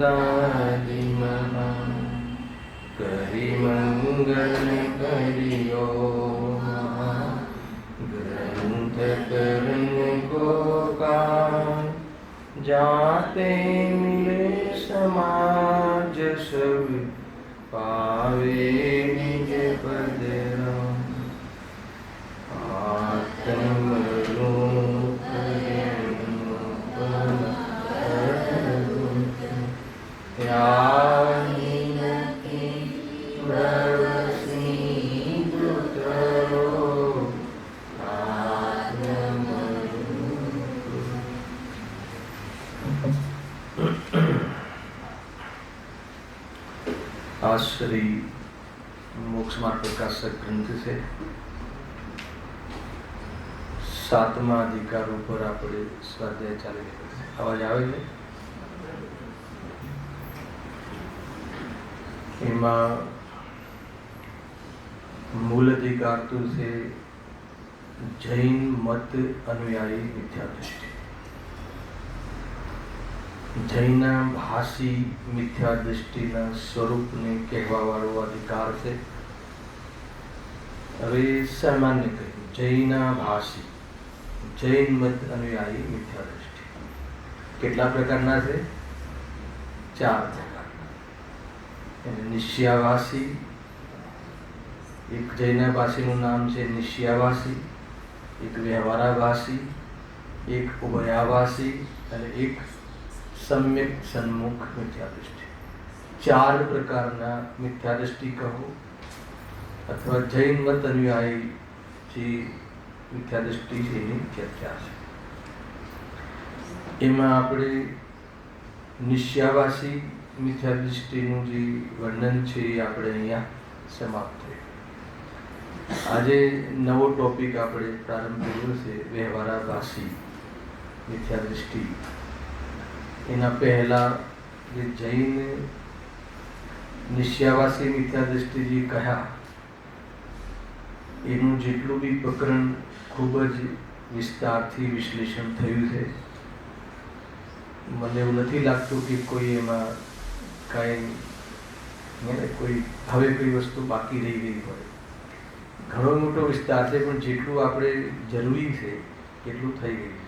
दादि महा करि मंगल करियो महा ग्रंथ करन को कान जाते मिले समाज सब पावे निज पद राम आत्म रूप आज श्री मोक्ष मार्ग प्रकाशक ग्रंथ से 7મા અધિકાર ઉપર આપણે સ્વાધ્યાય ચાલી રહ્યો છે. અવાજ આવે છે? એમાં મૂળ અધિકાર તો છે જૈન મત અનુયાયી મિથ્યા દૃષ્ટિ. જૈન ભાષી મિથ્યા દૃષ્ટિના સ્વરૂપને કહેવાવાળો અધિકાર છે. હવે સામાન્ય કહ્યું જૈન ભાષી જૈન મત અનુયાયી મિથ્યા દૃષ્ટિ કેટલા પ્રકારના છે? 4 પ્રકારના. નિશ્યાવાસી, એક જૈન ભાષીનું નામ છે નિશ્યાવાસી, એક વ્યવહારાભાસી, એક ઉભયાભાસી અને એક સમ્યક સન્મુખ મિથ્યા દૃષ્ટિ. 4 પ્રકારના મિથ્યા દૃષ્ટિ કહો અથવા જૈન મત અનુયાયી જે મિથ્યા દૃષ્ટિ છે એની ચર્ચા છે. એમાં આપણે નિશ્યાવાસી મિથ્યા દૃષ્ટિનું જે વર્ણન છે એ આપણે અહીંયા સમાપ્ત થયું. આજે નવો ટોપિક આપણે પ્રારંભ કર્યો છે વ્યવહારાભાસી મિથ્યા દૃષ્ટિ. એના પહેલા જે જૈન નિશ્યાવાસી મિથ્યા દૃષ્ટિ જે કહ્યા એનું જેટલું બી પ્રકરણ ખૂબ જ વિસ્તારથી વિશ્લેષણ થયું છે. મને એવું નથી લાગતું કે કોઈ એમાં કાંઈ કોઈ હવે કોઈ વસ્તુ બાકી રહી ગઈ હોય. ઘણો મોટો વિસ્તાર છે પણ જેટલું આપણે જરૂરી છે એટલું થઈ ગયું છે.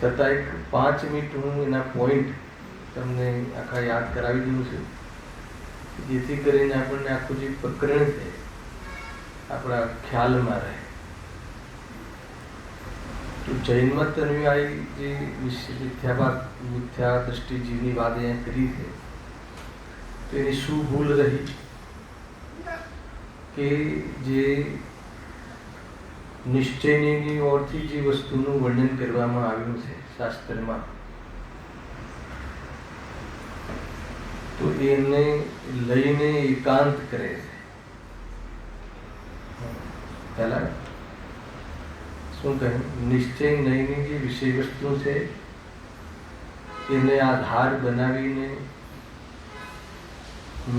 છતાં એક 5 મિનિટ હું એના પોઈન્ટ તમને આખા યાદ કરાવી દઉં છું જેથી કરીને આપણને આખું જે પ્રકરણ છે આપણા ખ્યાલમાં રહે. તો જૈન મત અનુયાયી જે મિથ્યા દૃષ્ટિ જેની વાત અહીંયા કરી છે તો એની શું ભૂલ રહી કે જે નિશ્ચયની ઓરથી જે વસ્તુનું વર્ણન કરવામાં આવ્યું છે શાસ્ત્રમાં તો એને લઈને એકાંત કરે છે. પહેલા શું કહ્યું? નિશ્ચય નહીંની જે વિષય વસ્તુ છે એને આધાર બનાવીને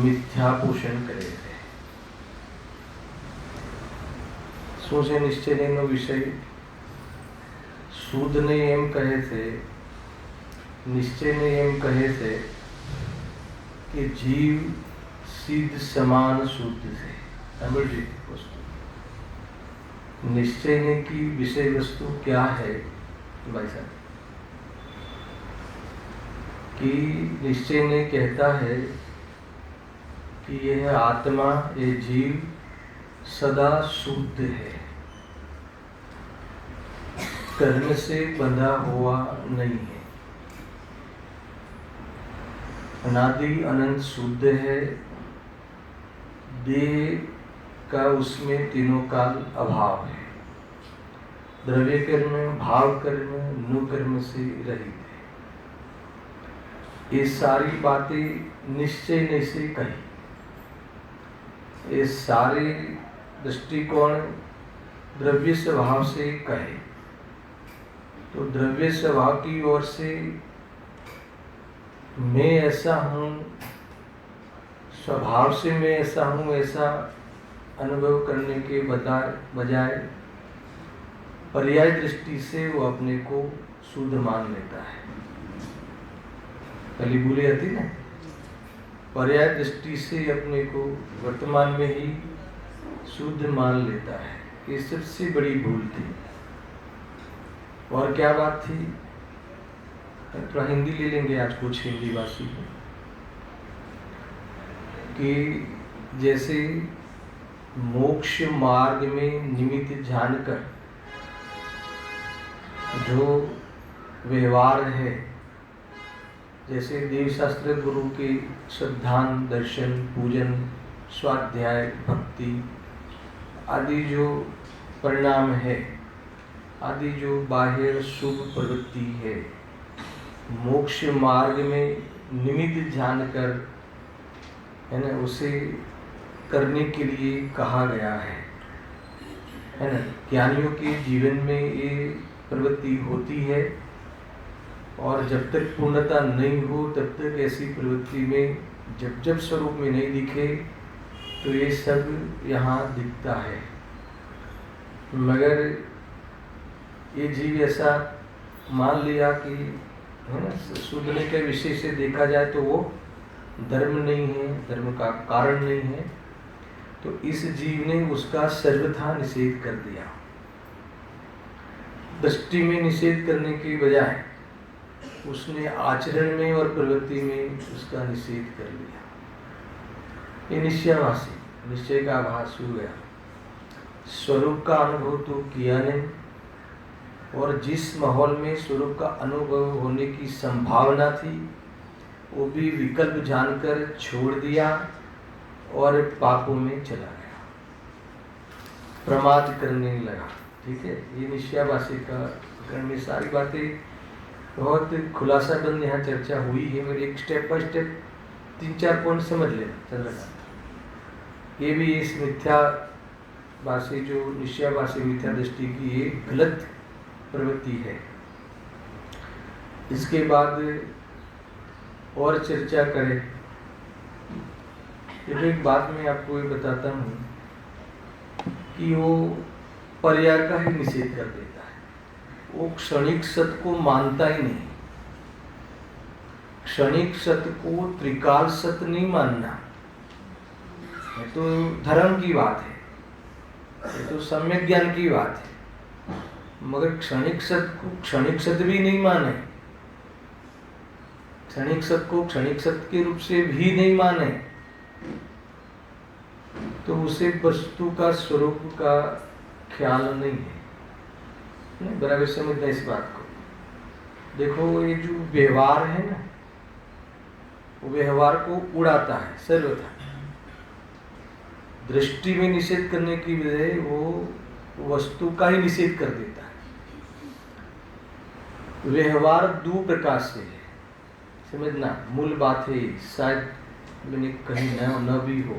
મિથ્યા પોષણ કરે છે. શું છે નિશ્ચય નહીંનો વિષય? શુદ્ધ નહીં એમ કહે છે, નિશ્ચય નહીં એમ કહે છે कि जीव सिद्ध समान शुद्ध से. समझिए वस्तु निश्चय की विषय वस्तु क्या है भाई साहब? कि निश्चय ने कहता है कि यह आत्मा, ये जीव सदा शुद्ध है, कर्म से बंधा हुआ नहीं है, अनादि अनंत शुद्ध है, देह का उसमें तीनों काल अभाव है, द्रव्य कर्म, भाव कर्म, नु कर्म से रहित है. ये सारी बातें निश्चय नहीं से कही. ये सारे दृष्टिकोण द्रव्य स्वभाव से कहे. तो द्रव्य स्वभाव की ओर से मैं ऐसा हूँ, स्वभाव से मैं ऐसा हूँ, ऐसा अनुभव करने के बजाय पर्याय दृष्टि से वो अपने को शुद्ध मान लेता है. पहली बोली आती ना, पर्याय दृष्टि से अपने को वर्तमान में ही शुद्ध मान लेता है, ये सबसे बड़ी भूल थी। और क्या बात थी, थोड़ा हिंदी ले लेंगे आज, कुछ हिंदी भाषी कि जैसे मोक्ष मार्ग में निमित्त जानकर जो व्यवहार है, जैसे देव शास्त्र गुरु के श्रद्धान, दर्शन, पूजन, स्वाध्याय, भक्ति आदि जो परिणाम है, आदि जो बाह्य शुभ प्रवृत्ति है, मोक्ष मार्ग में निमित्त जानकर, है ना, उसे करने के लिए कहा गया है ना। ज्ञानियों के जीवन में ये प्रवृत्ति होती है, और जब तक पूर्णता नहीं हो तब तक ऐसी प्रवृत्ति में जब जब स्वरूप में नहीं दिखे तो ये सब यहाँ दिखता है। मगर ये जीव ऐसा मान लिया कि, है ना, शुद्धने के विषय से देखा जाए तो वो धर्म नहीं है, धर्म का कारण नहीं है, तो इस जीव ने उसका सर्वथा निषेध कर दिया। दृष्टि में निषेध करने की बजाय उसने आचरण में और प्रवृत्ति में उसका निषेध कर लिया। ये निश्चयवासी, निश्चय का आभास हो गया, स्वरूप का अनुभव तो किया नहीं, और जिस माहौल में स्वरूप का अनुभव होने की संभावना थी वो भी विकल्प जानकर छोड़ दिया और पापों में चला गया, प्रमाद करने लगा। ठीक है, ये निश्चयवासी का प्रकरण में सारी बातें बहुत खुलासा बंद यहाँ चर्चा हुई है, मगर एक स्टेप बाय स्टेप 3-4 पॉइंट समझ लेना चंद्रकांत। ये भी इस मिथ्यावासी, जो निश्चयवासी मिथ्या दृष्टि की ये गलत प्रवृत्ति है। इसके बाद और चर्चा करें, तो एक बात मैं आपको ये बताता हूँ कि वो पर्याय का ही निषेध कर देता है, वो क्षणिक सत्य को मानता ही नहीं। क्षणिक सत्य को त्रिकाल सत्य नहीं मानना, ये तो धर्म की बात है, ये तो सम्यक ज्ञान की बात है, मगर क्षणिक सत्य को क्षणिक सत्य भी नहीं माने, क्षणिक सत्य को क्षणिक सत्य के रूप से भी नहीं माने, तो उसे वस्तु का स्वरूप का ख्याल नहीं है। नहीं, बराबर समझना इस बात को। देखो, ये जो व्यवहार है ना, वो व्यवहार को उड़ाता है सर्वथा। दृष्टि में निषेध करने की बजाय वो वस्तु का ही निषेध कर देता है। व्यवहार 2 प्रकार से है, समझना, मूल बात है, शायद मैंने कहीं न भी हो।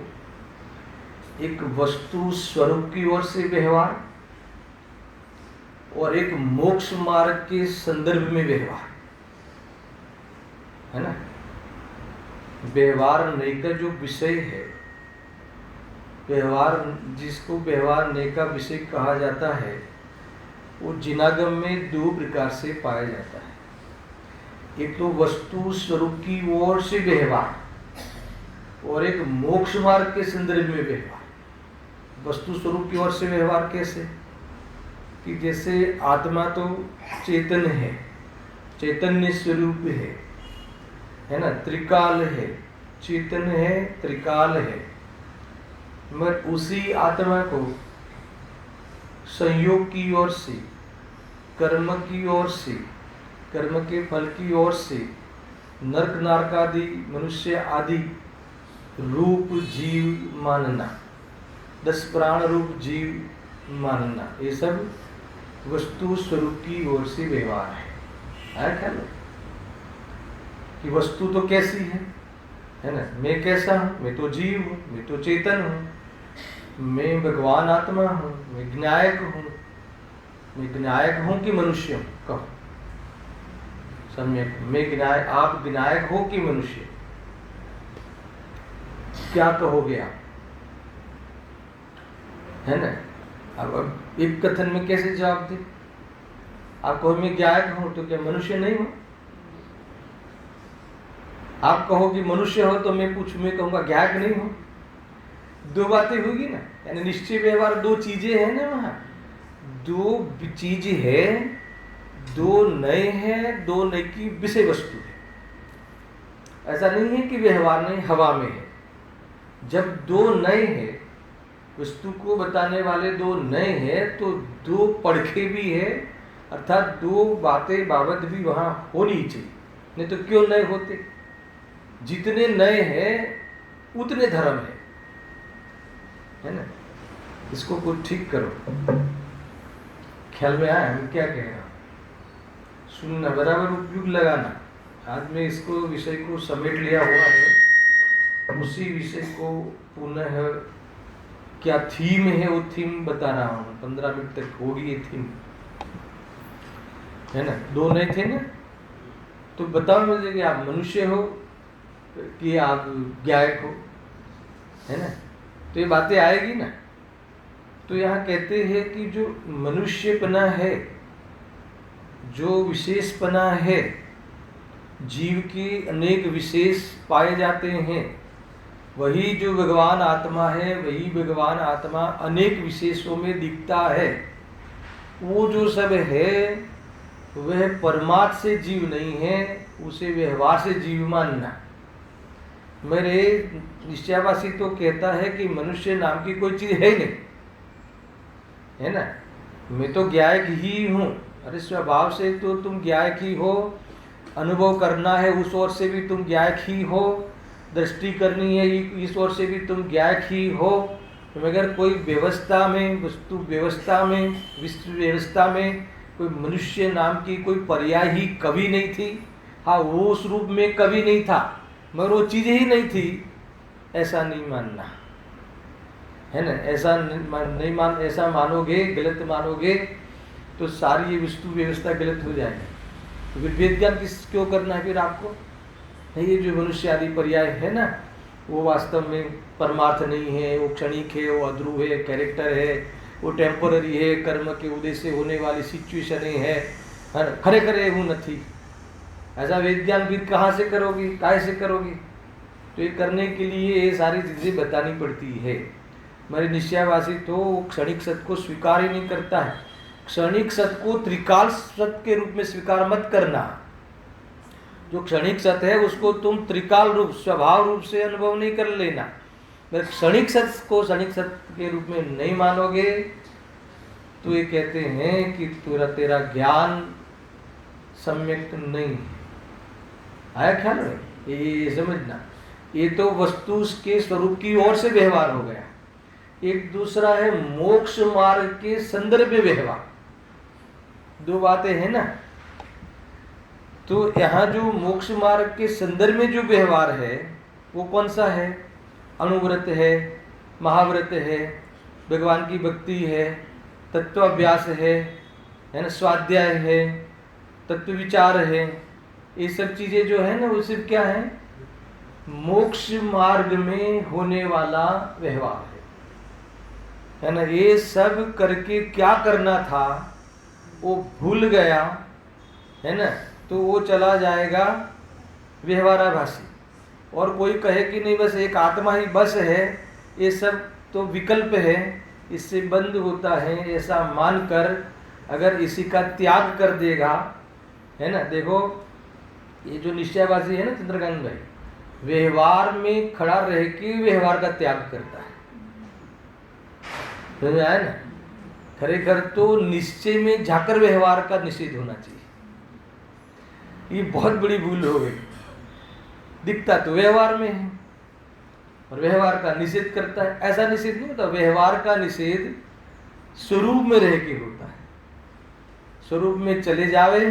एक वस्तु स्वरूप की ओर से व्यवहार, और एक मोक्ष मार्ग के संदर्भ में व्यवहार, है ना। व्यवहार नहीं का जो विषय है, व्यवहार जिसको व्यवहार नहीं का विषय कहा जाता है, वो जिनागम में 2 प्रकार से पाया जाता है। एक तो वस्तु स्वरूप की ओर से व्यवहार, और एक मोक्ष मार्ग के संदर्भ में व्यवहार। वस्तु स्वरूप की ओर से व्यवहार कैसे, कि जैसे आत्मा तो चेतन है, चैतन्य स्वरूप है ना, त्रिकाल है, चेतन है, त्रिकाल है, मगर उसी आत्मा को संयोग की ओर से, कर्म की ओर से, कर्म के फल की ओर से, नरक नारक आदि, मनुष्य आदि रूप जीव मानना, 10 प्राण रूप जीव मानना, ये सब वस्तु स्वरूप की ओर से व्यवहार है। आया ख्याल कि वस्तु तो कैसी है ना, मैं कैसा हूँ, मैं तो जीव हूँ, मैं तो चेतन हूँ, मैं भगवान आत्मा हूँ, मैं ज्ञायक हूँ। मैं ज्ञायक हूँ कि मनुष्य हूँ, कहो सम्यक, मैं ज्ञायक, आप ज्ञायक हो कि मनुष्य, क्या कहोगे आप, है ना। अब एक कथन में कैसे जवाब दे, आप कहो मैं ज्ञायक हूं तो क्या मनुष्य नहीं हूं, आप कहो कि मनुष्य हो तो मैं कहूँगा ज्ञायक नहीं हो, दो बातें होगी ना। यानी निश्चय व्यवहार दो चीजें हैं ना, वहाँ दो चीज है, दो नए हैं, दो नए की विषय वस्तु है। ऐसा नहीं है कि व्यवहार नहीं हवा में है। जब दो नए हैं, वस्तु को बताने वाले दो नए हैं, तो दो पड़खे भी है, अर्थात दो बातें बाबत भी वहां होनी चाहिए। नहीं तो क्यों नए होते? जितने नए हैं उतने धर्म है ना। इसको कुछ ठीक करो, ख्याल में आया हम क्या कह रहे हैं? सुनना, बराबर उपयोग लगाना। आज मैं इसको विषय को समेट लिया हुआ है, उसी विषय को पुनः क्या थीम है वो थीम बता रहा हूँ। 15 मिनट तक होगी ये थीम, है ना। दो नए थे ना, तो बताओ मुझे कि आप मनुष्य हो कि आप ज्ञायक हो, है ना। तो ये बातें आएगी ना। तो यहाँ कहते हैं कि जो मनुष्यपना है, जो विशेषपना है, जीव के अनेक विशेष पाए जाते हैं, वही जो भगवान आत्मा है, वही भगवान आत्मा अनेक विशेषों में दिखता है। वो जो सब है वह परमार्थ से जीव नहीं है, उसे व्यवहार से जीव मानना। मेरे निश्चयवासी तो कहता है कि मनुष्य नाम की कोई चीज है ही नहीं, है ना। मैं तो ज्ञायक ही हूँ। अरे स्वभाव से तो तुम ज्ञायक ही हो, अनुभव करना है उस ओर से भी तुम ज्ञायक ही हो, दृष्टि करनी है इस ओर से भी तुम ज्ञायक ही हो। मगर कोई व्यवस्था में, वस्तु व्यवस्था में, विश्व व्यवस्था में कोई मनुष्य नाम की कोई पर्याय ही कभी नहीं थी। हाँ, वो उस रूप में कभी नहीं था, मगर वो चीज़ ही नहीं थी, ऐसा नहीं मानना, है ना। ऐसा मानोगे, गलत मानोगे तो सारी ये वस्तु व्यवस्था गलत हो जाएगी। तो फिर वेद ज्ञान क्यों करना है फिर आपको? ये जो मनुष्य आदि पर्याय है ना, वो वास्तव में परमार्थ नहीं है, वो क्षणिक है, वो अध्रुव है, कैरेक्टर है, वो टेम्पररी है, कर्म के उदय से होने वाली सिचुएशन है, खरे खरे वो नहीं। ऐसा वेद ज्ञान फिर कहाँ से करोगी, काय से करोगी? तो ये करने के लिए ये सारी चीजें बतानी पड़ती है। मेरे निश्चयवासी तो क्षणिक सत्य को स्वीकार ही नहीं करता है। क्षणिक सत्य को त्रिकाल सत्य के रूप में स्वीकार मत करना। जो क्षणिक सत्य है उसको तुम त्रिकाल रूप, स्वभाव रूप से अनुभव नहीं कर लेना। मेरे क्षणिक सत्य को क्षणिक सत्य के रूप में नहीं मानोगे तो ये कहते हैं कि तेरा ज्ञान सम्यक नहीं आया। ख्याल में ये समझना, ये तो वस्तु के स्वरूप की ओर से व्यवहार हो गया। एक दूसरा है मोक्ष मार्ग के संदर्भ में व्यवहार, दो बातें हैं ना। तो यहाँ जो मोक्ष मार्ग के संदर्भ में जो व्यवहार है वो कौन सा है? अनुव्रत है, महाव्रत है, भगवान की भक्ति है, तत्वाभ्यास है ना, स्वाध्याय है, तत्व विचार है। ये सब चीजें जो है ना वो सिर्फ क्या है? मोक्ष मार्ग में होने वाला व्यवहार है ना। ये सब करके क्या करना था वो भूल गया, है ना, तो वो चला जाएगा व्यवहाराभासी। और कोई कहे कि नहीं बस एक आत्मा ही बस है, ये सब तो विकल्प है, इससे बंद होता है, ऐसा मानकर अगर इसी का त्याग कर देगा, है ना। देखो ये जो निश्चयवासी है ना चंद्रकांत भाई, व्यवहार में खड़ा रह के व्यवहार का त्याग करता है, समझ में आया ना। खरेखर तो निश्चय में जाकर व्यवहार का निषेध होना चाहिए। ये बहुत बड़ी भूल हो गई। दिखता तो व्यवहार में है और व्यवहार का निषेध करता है। ऐसा निषेध नहीं होता, व्यवहार का निषेध स्वरूप में रह के होता है। स्वरूप में चले जावे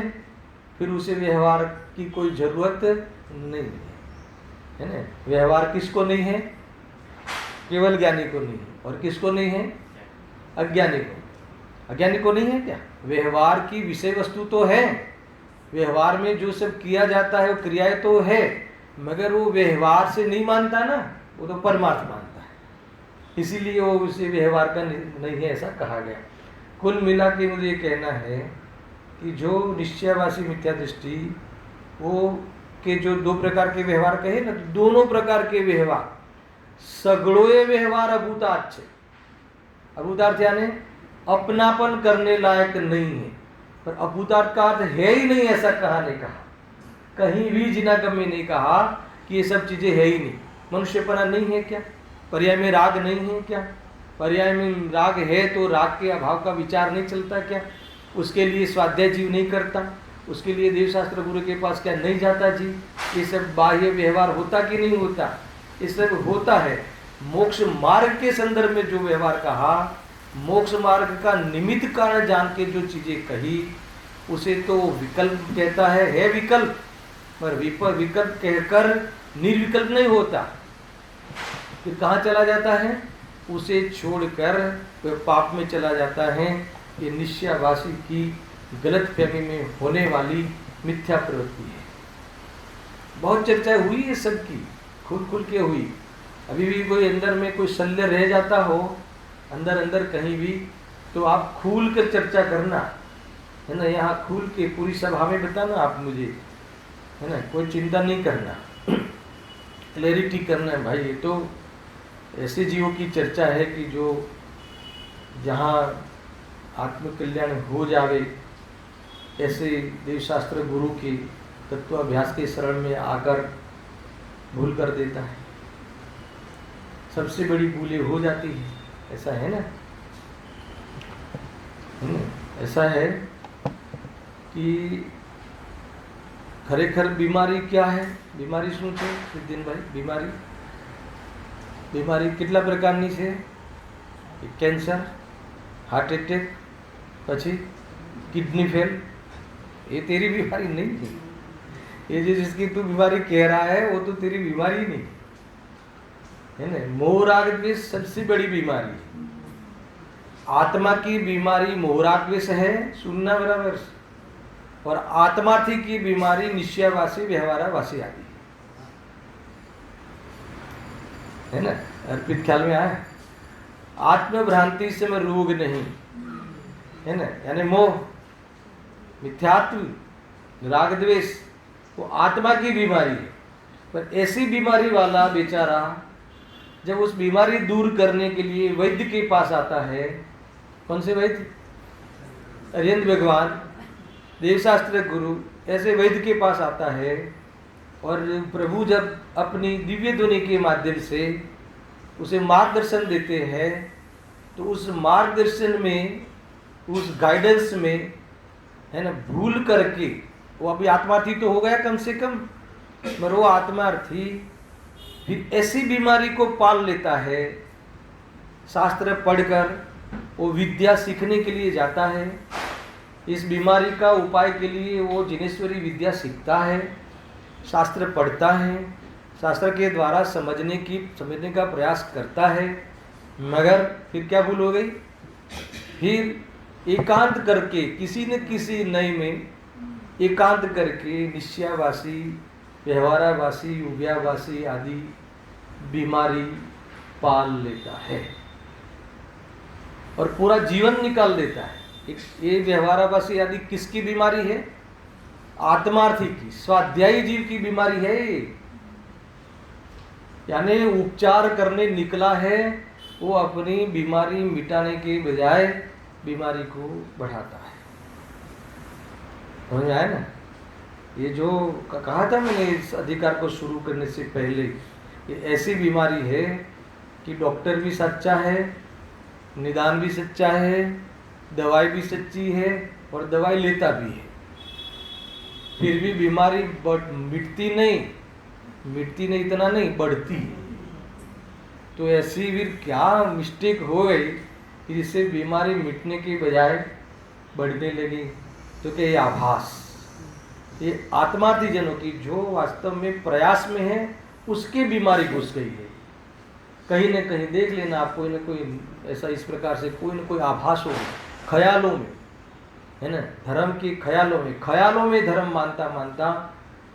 फिर उसे व्यवहार की कोई जरूरत नहीं है ना। व्यवहार किसको नहीं है? केवल ज्ञानी को नहीं है। और किसको नहीं है? अज्ञानी को। अज्ञानी को नहीं है क्या? व्यवहार की विषय वस्तु तो है, व्यवहार में जो सब किया जाता है वो क्रियाएं तो है, मगर वो व्यवहार से नहीं मानता ना, वो तो परमार्थ मानता है, इसीलिए वो उसे व्यवहार का नहीं है ऐसा कहा गया। कुल मिला के मुझे ये कहना है कि जो निश्चयवासी मिथ्या दृष्टि वो के जो दो प्रकार के व्यवहार कहे ना, दोनों प्रकार के व्यवहार सगड़ोए व्यवहार अभूतार्थ है। अभूतार्थ यानी अपनापन करने लायक नहीं है, पर अभूतार्थ का अर्थ है ही नहीं, ऐसा कहा नहीं कहा, कहीं भी जिनागम में नहीं कहा कि ये सब चीजें है ही नहीं। मनुष्यपना नहीं है क्या? पर्याय में राग नहीं है क्या? पर्याय में राग है तो राग के अभाव का विचार नहीं चलता क्या? उसके लिए स्वाध्याय जीव नहीं करता? उसके लिए देवशास्त्र गुरु के पास क्या नहीं जाता जीव? ये सब बाह्य व्यवहार होता कि नहीं होता? ये सब होता है। मोक्ष मार्ग के संदर्भ में जो व्यवहार कहा, मोक्ष मार्ग का निमित्त कारण जान के जो चीजें कही, उसे तो विकल्प कहता है विकल्प, पर विकल्प कहकर निर्विकल्प नहीं होता। फिर कहाँ चला जाता है? उसे छोड़कर वह पाप में चला जाता है। ये निश्चयवासी की गलतफहमी में होने वाली मिथ्या प्रवृत्ति है। बहुत चर्चा हुई है सबकी, खुल के हुई। अभी भी कोई अंदर में कोई शल्य रह जाता हो अंदर अंदर कहीं भी, तो आप खुल कर चर्चा करना, है ना। यहाँ खुल के पूरी सभा में बताना आप मुझे, है ना। कोई चिंता नहीं करना, क्लैरिटी करना है भाई। ये तो ऐसे जीवों की चर्चा है कि जो जहाँ आत्मकल्याण हो जावे, ऐसे देवशास्त्र गुरु के तत्वाभ्यास के शरण में आकर भूल कर देता है। सबसे बड़ी भूलें हो जाती है, ऐसा है ना। ऐसा है कि खरेखर बीमारी क्या है? बीमारी શું છે સિદ્ધિનભાઈ? बीमारी કેટલા પ્રકારની છે? कैंसर, हार्ट अटैक, પછી किडनी फेल, ये तेरी बीमारी नहीं थी। ये जिसकी तू बीमारी कह रहा है वो तो तेरी बीमारी नहीं है ना। मोह राग द्वेष सबसे बड़ी बीमारी है। आत्मा की बीमारी मोह राग द्वेष है, सुनना बराबर। और आत्मार्थी की बीमारी निश्चयवासी व्यवहारावासी आदि है ना। अर्पित ख्याल में आया? आत्मभ्रांति से मैं रोग नहीं, है ना, यानी मोह, मिथ्यात्व, राग द्वेष वो आत्मा की बीमारी है। पर ऐसी बीमारी वाला बेचारा जब उस बीमारी दूर करने के लिए वैद्य के पास आता है, कौन से वैद्य? अरिहंत भगवान, देवशास्त्र गुरु, ऐसे वैद्य के पास आता है। और प्रभु जब अपनी दिव्य ध्वनि के माध्यम से उसे मार्गदर्शन देते हैं, तो उस मार्गदर्शन में, उस गाइडेंस में, है ना, भूल करके वो अभी आत्मार्थी तो हो गया कम से कम, पर वो आत्मार्थी फिर ऐसी बीमारी को पाल लेता है। शास्त्र पढ़कर वो विद्या सीखने के लिए जाता है। इस बीमारी का उपाय के लिए वो जिनेश्वरी विद्या सीखता है, शास्त्र पढ़ता है, शास्त्र के द्वारा समझने का प्रयास करता है। मगर फिर क्या भूल हो गई? फिर एकांत करके किसी न किसी नए में एकांत करके निश्चयवासी, व्यवहारावासी, उभयावासी आदि बीमारी पाल लेता है और पूरा जीवन निकाल देता है। ये व्यवहारावासी आदि किसकी बीमारी है? आत्मार्थी की, स्वाध्यायी जीव की बीमारी है। यानी उपचार करने निकला है, वो अपनी बीमारी मिटाने के बजाय बीमारी को बढ़ाता है। समझ आया ना? ये जो कहा था मैंने इस अधिकार को शुरू करने से पहले, ये ऐसी बीमारी है कि डॉक्टर भी सच्चा है, निदान भी सच्चा है, दवाई भी सच्ची है और दवाई लेता भी है, फिर भी बीमारी मिटती नहीं, इतना नहीं, बढ़ती है। तो ऐसी फिर क्या मिस्टेक हो गई कि जिससे बीमारी मिटने के बजाय बढ़ने लगी? तो क्या ये आभास, ये आत्मार्थी जनों की जो वास्तव में प्रयास में है, उसकी बीमारी घुस गई है। कहीं न कहीं देख लेना आप, कोई न कोई ऐसा इस प्रकार से कोई न कोई आभास हो, ख्यालों में, है ना, धर्म के ख्यालों में धर्म मानता,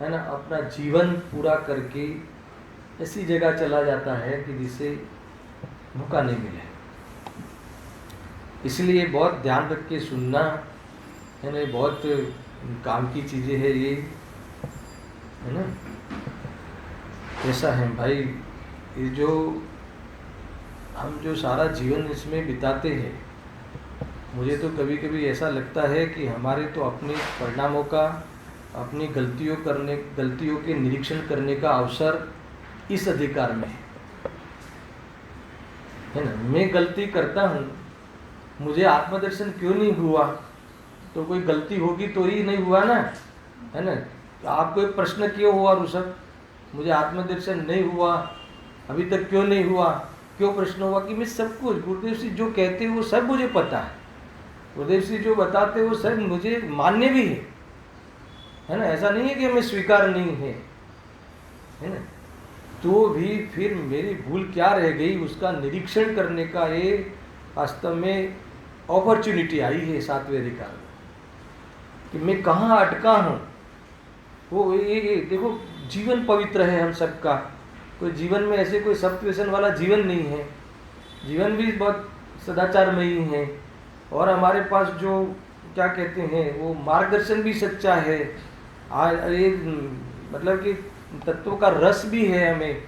है ना, अपना जीवन पूरा करके ऐसी जगह चला जाता है कि जिसे मौका नहीं मिले। इसलिए बहुत ध्यान रख के सुनना, है ना, बहुत काम की चीज़ें हैं ये। है ना। ऐसा है भाई, ये जो हम जो सारा जीवन इसमें बिताते हैं, मुझे तो कभी कभी ऐसा लगता है कि हमारे तो अपने परिणामों का, अपनी गलतियों के निरीक्षण करने का अवसर इस अधिकार में है ना। मैं गलती करता हूँ, मुझे आत्मदर्शन क्यों नहीं हुआ, तो कोई गलती होगी तो ही नहीं हुआ ना, है ना। तो आपको एक प्रश्न क्यों हुआ ऋषभ, मुझे आत्मदर्शन नहीं हुआ, अभी तक क्यों नहीं हुआ, क्यों प्रश्न हुआ कि मैं सब कुछ गुरुदेव जी जो कहते हैं वो सब मुझे पता है, गुरुदेव जी जो बताते हैं वो सब मुझे मान्य भी है ना। ऐसा नहीं है कि हमें स्वीकार नहीं है ना। तो भी फिर मेरी भूल क्या रह गई, उसका निरीक्षण करने का ये वास्तव में अपॉर्चुनिटी आई है सातवें अधिकार में, कि मैं कहाँ अटका हूँ। वो ये देखो, जीवन पवित्र है हम सबका, कोई जीवन में ऐसे कोई सप्त व्यसन वाला जीवन नहीं है, जीवन भी बहुत सदाचारमयी है, और हमारे पास जो क्या कहते हैं वो मार्गदर्शन भी सच्चा है, ये मतलब कि तत्व का रस भी है, हमें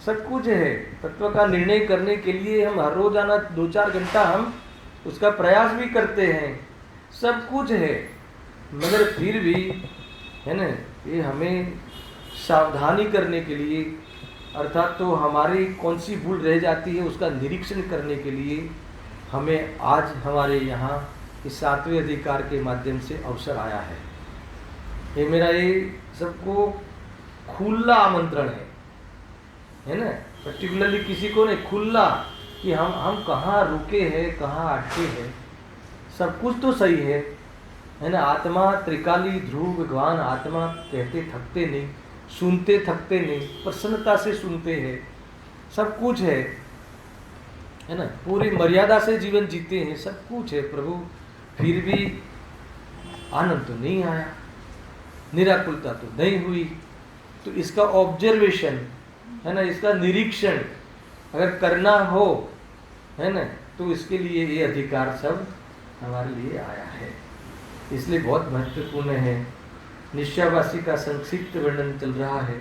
सब कुछ है। तत्व का निर्णय करने के लिए हम हर रोजाना 2-4 घंटा हम उसका प्रयास भी करते हैं, सब कुछ है, मगर फिर भी है ना, ये हमें सावधानी करने के लिए, अर्थात तो हमारी कौन सी भूल रह जाती है उसका निरीक्षण करने के लिए हमें आज हमारे यहाँ इस सातवें अधिकार के माध्यम से अवसर आया है। ये मेरा ये सबको खुला आमंत्रण है ना, पर्टिकुलरली किसी को नहीं, खुला, कि हम कहाँ रुके हैं, कहाँ अटके हैं। सब कुछ तो सही है ना। आत्मा त्रिकाली ध्रुव भगवान, आत्मा कहते थकते नहीं, सुनते थकते नहीं, प्रसन्नता से सुनते हैं, सब कुछ है ना। पूरी मर्यादा से जीवन जीते हैं, सब कुछ है प्रभु, फिर भी आनंद तो नहीं आया, निराकुलता तो नहीं हुई। तो इसका ऑब्जर्वेशन है ना, इसका निरीक्षण अगर करना हो है ना, तो इसके लिए ये अधिकार सब हमारे लिए आया है, इसलिए बहुत महत्वपूर्ण है। निश्चयवासी का संक्षिप्त वर्णन चल रहा है,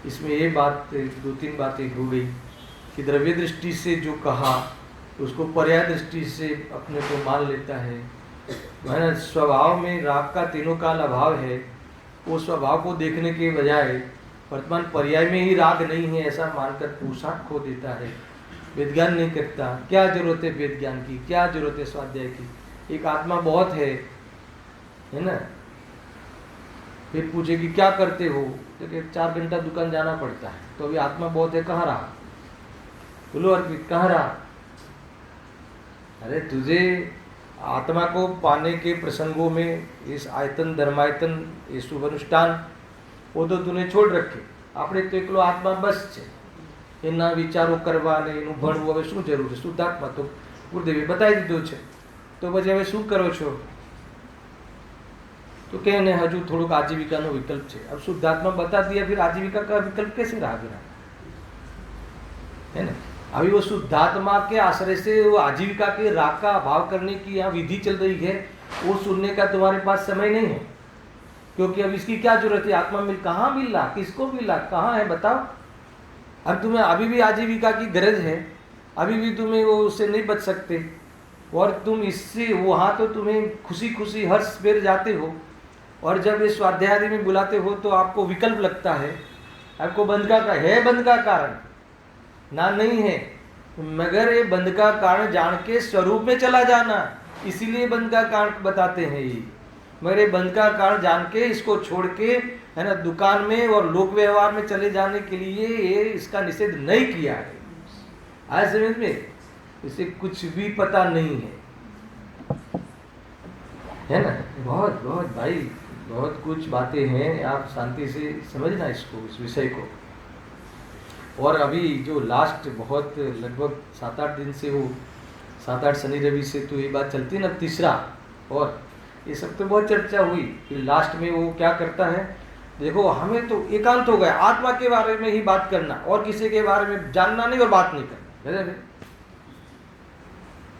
इसमें ये बात 2-3 बातें हो गई कि द्रव्य दृष्टि से जो कहा उसको पर्याय दृष्टि से अपने को मान लेता है ना। स्वभाव में राग का तीनों काल अभाव है, वो स्वभाव को देखने के बजाय वर्तमान पर्याय में ही राग नहीं है ऐसा मानकर पोशाक खो देता है, वेद ज्ञान नहीं करता। क्या जरूरत है वेद ज्ञान की, क्या जरूरत है स्वाध्याय की, एक आत्मा बहुत है ना। फिर पूछेगी क्या करते हो, तो 4 घंटा दुकान जाना पड़ता है, तो अभी आत्मा बहुत है, कहाँ रहा, बोलो अर्पित कहाँ रहा। अरे तुझे आत्मा को पाने के प्रसंगों में इस आयतन धर्मायतन ये शुभ अनुष्ठान वो तो तूने छोड़ रखे, આપણે તો એકલો આત્મા બસ છે, એના વિચારો કરવા ને એનું ભણવું હવે શું જરૂર છે, શુદ્ધાત્મા તો ગુરુદેવે બતાવી દીધો છે, તો પછી હવે શું કરો છો, तो कहने हजू थोड़ुक आजीविका नो विकल्प है। अब शुद्धात्मा बता दिया, फिर आजीविका का विकल्प कैसे रहा बिना, है ना। अभी वो शुद्धात्मा के आश्रय से वो आजीविका के राग का अभाव करने की यहाँ विधि चल रही है, वो सुनने का तुम्हारे पास समय नहीं है, क्योंकि अब इसकी क्या जरूरत है, आत्मा मिल कहाँ मिल रहा, किसको मिला, कहाँ है बताओ। अब तुम्हें अभी भी आजीविका की गरज है, अभी भी तुम्हें वो उससे नहीं बच सकते, और तुम इससे वहाँ तो तुम्हें खुशी खुशी हर्ष फेर जाते हो, और जब इस स्वाध्याय आदि में बुलाते हो तो आपको विकल्प लगता है, आपको बंध का है, बंध का कारण ना नहीं है, मगर ये बंध का कारण जान के स्वरूप में चला जाना, इसीलिए बंध का कारण बताते हैं ये। मगर ये बंध का कारण जान के इसको छोड़ के है ना दुकान में और लोक व्यवहार में चले जाने के लिए ये इसका निषेध नहीं किया है। आज समझ में, इसे कुछ भी पता नहीं है ना। बहुत बहुत भाई बहुत कुछ बातें हैं, आप शांति से समझना इसको, इस विषय को। और अभी जो लास्ट बहुत लगभग 7-8 दिन से वो 7-8 शनि रवि से तो ये बात चलती है ना, तीसरा, और ये सब तो बहुत चर्चा हुई। फिर लास्ट में वो क्या करता है, देखो हमें तो एकांत हो गया, आत्मा के बारे में ही बात करना, और किसी के बारे में जानना नहीं और बात नहीं करना।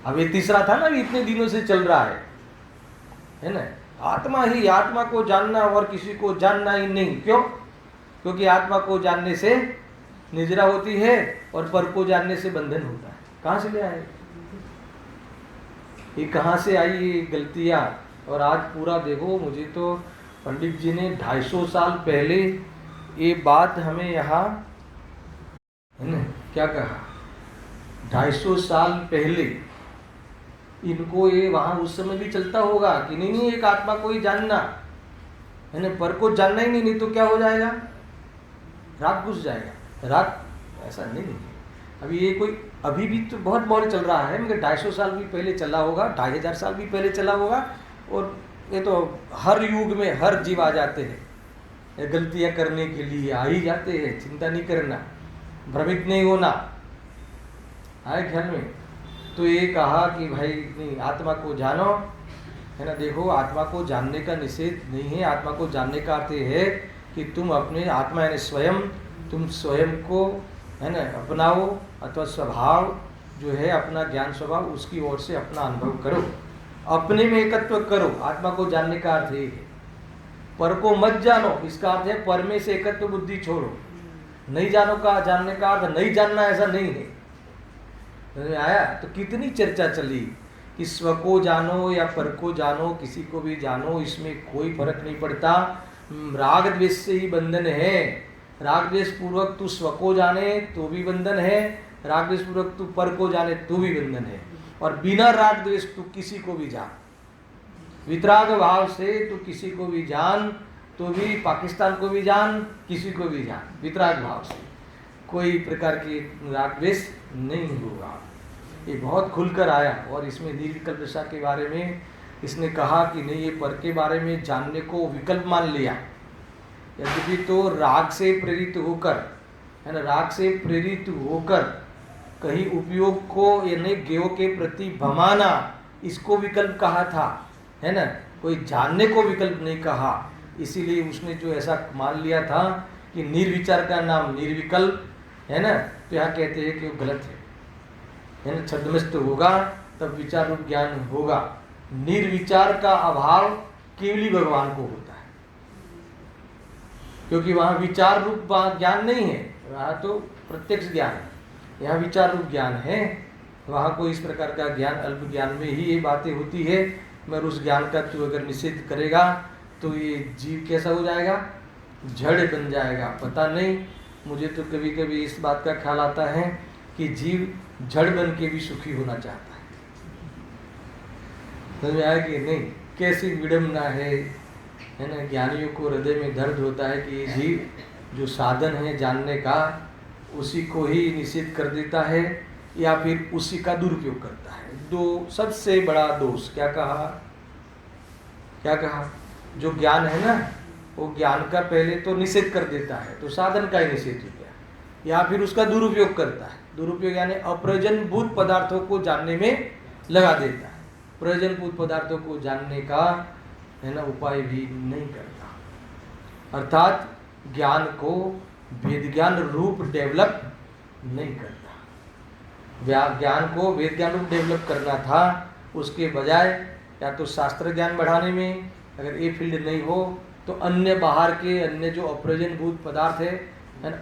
अब ये तीसरा था ना, इतने दिनों से चल रहा है ना। आत्मा ही, आत्मा को जानना और किसी को जानना ही नहीं। क्यों? क्योंकि आत्मा को जानने से निद्रा होती है और पर को जानने से बंधन होता है। कहाँ से ले आए ये? कहाँ से आई ये गलतियाँ? और आज पूरा देखो, मुझे तो पंडित जी ने 250 साल पहले ये बात हमें यहाँ है ना क्या कहा, 250 साल पहले इनको ये वहाँ उस समय भी चलता होगा कि नहीं एक आत्मा को ही जानना है ना, पर को जानना ही नहीं तो क्या हो जाएगा, राग घुस जाएगा। राग ऐसा नहीं है। अभी ये कोई अभी भी तो बहुत मॉडल चल रहा है, मगर 250 साल भी पहले चला होगा, 2500 साल भी पहले चला होगा। और ये तो हर युग में हर जीव आ जाते हैं गलतियाँ करने के लिए, आ ही जाते हैं। चिंता नहीं करना, भ्रमित नहीं होना, आए ख्याल में। तो ये कहा कि भाई नहीं, आत्मा को जानो है ना। देखो, आत्मा को जानने का निषेध नहीं है। आत्मा को जानने का अर्थ है कि तुम अपने आत्मा यानी स्वयं, तुम स्वयं को है ना अपनाओ, अथवा स्वभाव जो है अपना ज्ञान स्वभाव उसकी ओर से अपना अनुभव करो, अपने में एकत्व करो। आत्मा को जानने का अर्थ है पर को मत जानो, इसका अर्थ है पर में से एकत्व बुद्धि छोड़ो। नहीं जानो का जानने का अर्थ नहीं जानना ऐसा नहीं है। आया तो कितनी चर्चा चली कि स्व को जानो या पर को जानो, किसी को भी जानो, इसमें कोई फर्क नहीं पड़ता। राग द्वेष से ही बंधन है। राग द्वेष पूर्वक तू स्व को जाने तो भी बंधन है, राग द्वेष पूर्वक तू पर को जाने तो भी बंधन है। और बिना राग द्वेष तू किसी को भी जान, वितराग भाव से तू किसी को भी जान, तो भी पाकिस्तान को भी जान, किसी को भी जान, वितराग भाव से कोई प्रकार की राग द्वेष नहीं होगा। ये बहुत खुलकर आया। और इसमें निर्विकल्प दशा के बारे में इसने कहा कि नहीं, ये पर के बारे में जानने को विकल्प मान लिया। यद्यपि तो राग से प्रेरित होकर है ना, राग से प्रेरित होकर कहीं उपयोग को यानी ज्ञेय के प्रति भमाना, इसको विकल्प कहा था है ना, कोई जानने को विकल्प नहीं कहा। इसीलिए उसने जो ऐसा मान लिया था कि निर्विचार का नाम निर्विकल्प है ना, तो यहाँ कहते हैं कि वो गलत है ना। छद्मस्त होगा तब विचार रूप ज्ञान होगा। निर्विचार का अभाव केवली भगवान को होता है, क्योंकि वहाँ विचार रूप ज्ञान नहीं है, वहाँ तो प्रत्यक्ष ज्ञान है। यहाँ विचार रूप ज्ञान है, वहाँ कोई इस प्रकार का ज्ञान, अल्प ज्ञान में ही ये बातें होती है। मगर उस ज्ञान का तू अगर निषेध करेगा तो ये जीव कैसा हो जाएगा, जड़ बन जाएगा। पता नहीं, मुझे तो कभी कभी इस बात का ख्याल आता है कि जीव जड़ बन के भी सुखी होना चाहता है। समझ में आया कि नहीं? कैसी विडम्बना है ना। ज्ञानियों को हृदय में दर्द होता है कि ये जीव जो साधन है जानने का, उसी को ही निषेध कर देता है या फिर उसी का दुरुपयोग करता है। दो सबसे बड़ा दोष क्या कहा, क्या कहा? जो ज्ञान है ना, वो ज्ञान का पहले तो निषेध कर देता है, तो साधन का ही निषेध हो गया। या फिर उसका दुरुपयोग करता है। दुरुपयोग यानी अप्रयोजनभूत पदार्थों को जानने में लगा देता है। प्रयोजनभूत पदार्थों को जानने का है ना उपाय भी नहीं करता, अर्थात ज्ञान को वेद ज्ञान रूप डेवलप नहीं करता। ज्ञान को वेद ज्ञान रूप डेवलप करना था, उसके बजाय या तो शास्त्र ज्ञान बढ़ाने में, अगर ये फील्ड नहीं हो तो अन्य बाहर के अन्य जो अप्रयोजनभूत पदार्थ है,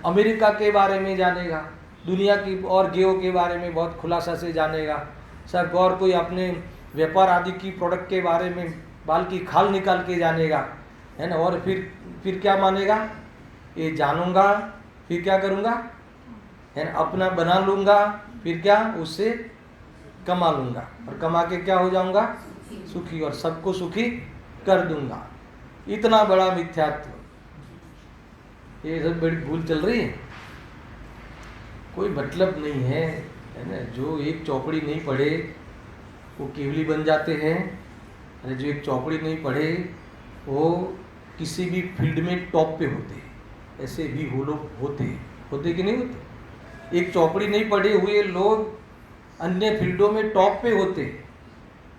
अमेरिका के बारे में जानेगा, दुनिया की और गेयो के बारे में बहुत खुलासा से जानेगा सब, और कोई अपने व्यापार आदि की प्रोडक्ट के बारे में बाल की खाल निकाल के जानेगा है ना। और फिर क्या मानेगा, ये जानूंगा फिर क्या करूंगा है ना, अपना बना लूंगा, फिर क्या उससे कमा लूंगा, और कमा के क्या हो जाऊंगा, सुखी, और सबको सुखी कर दूंगा। इतना बड़ा मिथ्यात्व, ये सब बड़ी भूल चल रही है। कोई मतलब नहीं है ना। जो एक चौपड़ी नहीं पढ़े वो केवली बन जाते हैं, अरे जो एक चौपड़ी नहीं पढ़े वो किसी भी फील्ड में टॉप पे होते हैं। ऐसे भी वो लोग होते कि नहीं होते? एक चौपड़ी नहीं पढ़े हुए लोग अन्य फील्डों में टॉप पे होते हैं।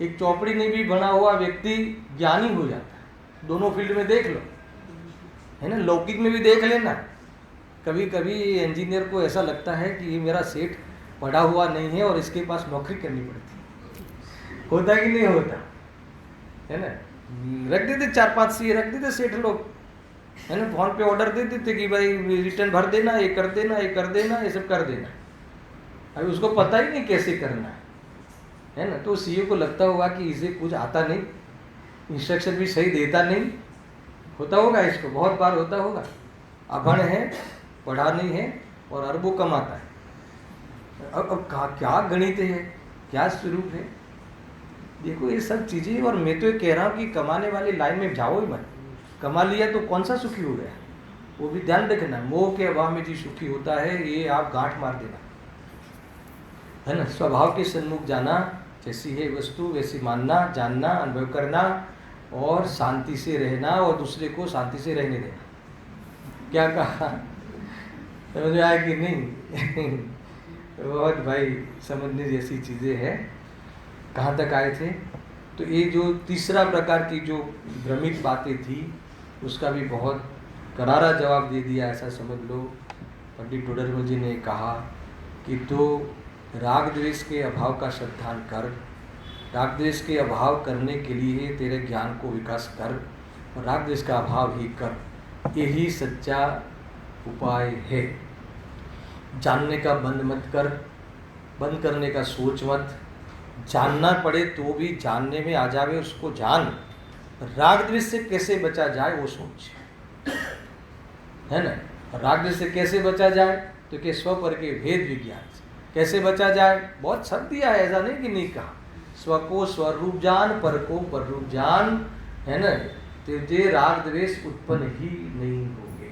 एक चौपड़ी नहीं भी बना हुआ व्यक्ति ज्ञानी हो जाता है। दोनों फील्ड में देख लो है ना, लौकिक में भी देख लेना। कभी कभी इंजीनियर को ऐसा लगता है कि ये मेरा सेठ पढ़ा हुआ नहीं है और इसके पास नौकरी करनी पड़ती है। होता कि नहीं होता है ना? रख देते 4-5 सीए रख देते सेठ लोग, है ना, फोन पे ऑर्डर दे देते कि भाई रिटर्न भर देना, ये कर देना, ये कर देना, ये सब कर देना। अभी उसको पता ही नहीं कैसे करना है ना, तो सीए को लगता होगा कि इसे कुछ आता नहीं, इंस्ट्रक्शन भी सही देता नहीं, होता होगा, इसको बहुत बार होता होगा, अभण है, पढ़ा नहीं है और अरबों कमाता है। अब क्या गणित है, क्या स्वरूप है, देखो ये सब चीजें। और मैं तो ये कह रहा हूँ कि कमाने वाली लाइन में जाओ ही मत, कमा लिया तो कौन सा सुखी हो गया, वो भी ध्यान रखना। मोह के अभाव में जो सुखी होता है ये आप गांठ मार देना, है ना। स्वभाव के सन्मुख जाना, जैसी है वस्तु वैसी मानना, जानना, अनुभव करना और शांति से रहना और दूसरे को शांति से रहने देना। क्या कहा, समझ में आया कि नहीं? बहुत भाई समझने जैसी चीजें हैं। कहाँ तक आए थे? तो ये जो तीसरा प्रकार की जो भ्रमित बातें थी उसका भी बहुत करारा जवाब दे दिया, ऐसा समझ लो। पंडित डोडरमल जी ने कहा कि तो राग द्वेष के अभाव का श्रद्धान कर, राग द्वेष के अभाव करने के लिए तेरे ज्ञान को विकास कर और राग द्वेष का अभाव ही कर, यही सच्चा उपाय है। जानने का बंद मत कर, बंद करने का सोच मत, जानना पड़े तो भी जानने में आ जावे उसको जान, राग द्वेष से कैसे बचा जाए वो सोच, है ना। राग द्वेष से कैसे बचा जाए तो कि स्व पर के भेद विज्ञान से कैसे बचा जाए, बहुत शब्द दिया है, ऐसा नहीं कि नहीं कहा। स्व को स्वरूप जान, पर को पर रूप जान, है ना, तुझे राग द्वेष उत्पन्न ही नहीं होंगे।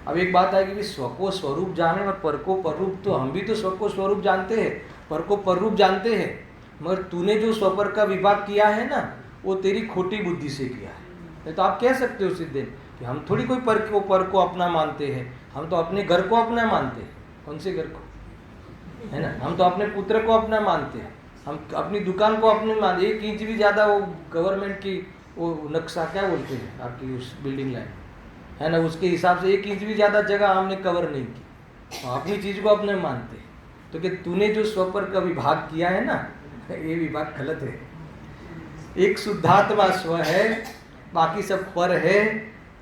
अब एक बात है कि स्व को स्वरूप जाने और पर को पर रूप, तो हम भी तो स्व को स्वरूप जानते हैं, पर को पर रूप जानते हैं, मगर तूने जो स्वपर का विभाग किया है ना वो तेरी खोटी बुद्धि से किया है। तो आप कह सकते हो सिद्धे कि हम थोड़ी कोई पर को अपना मानते हैं, हम तो अपने घर को अपना मानते हैं। कौन से घर को, है ना, हम तो अपने पुत्र को अपना मानते हैं, हम अपनी दुकान को अपने मानते। 1 इंच भी ज़्यादा वो गवर्नमेंट की वो नक्शा क्या बोलते हैं आपकी उस बिल्डिंग लाइन, है ना, उसके हिसाब से 1 इंच भी ज़्यादा जगह हमने कवर नहीं की, अपनी चीज़ को अपने मानते हैं। तो कि तूने जो स्वपर का विभाग किया है ना ये विभाग गलत है। एक शुद्धात्मा स्व है, बाकी सब पर है,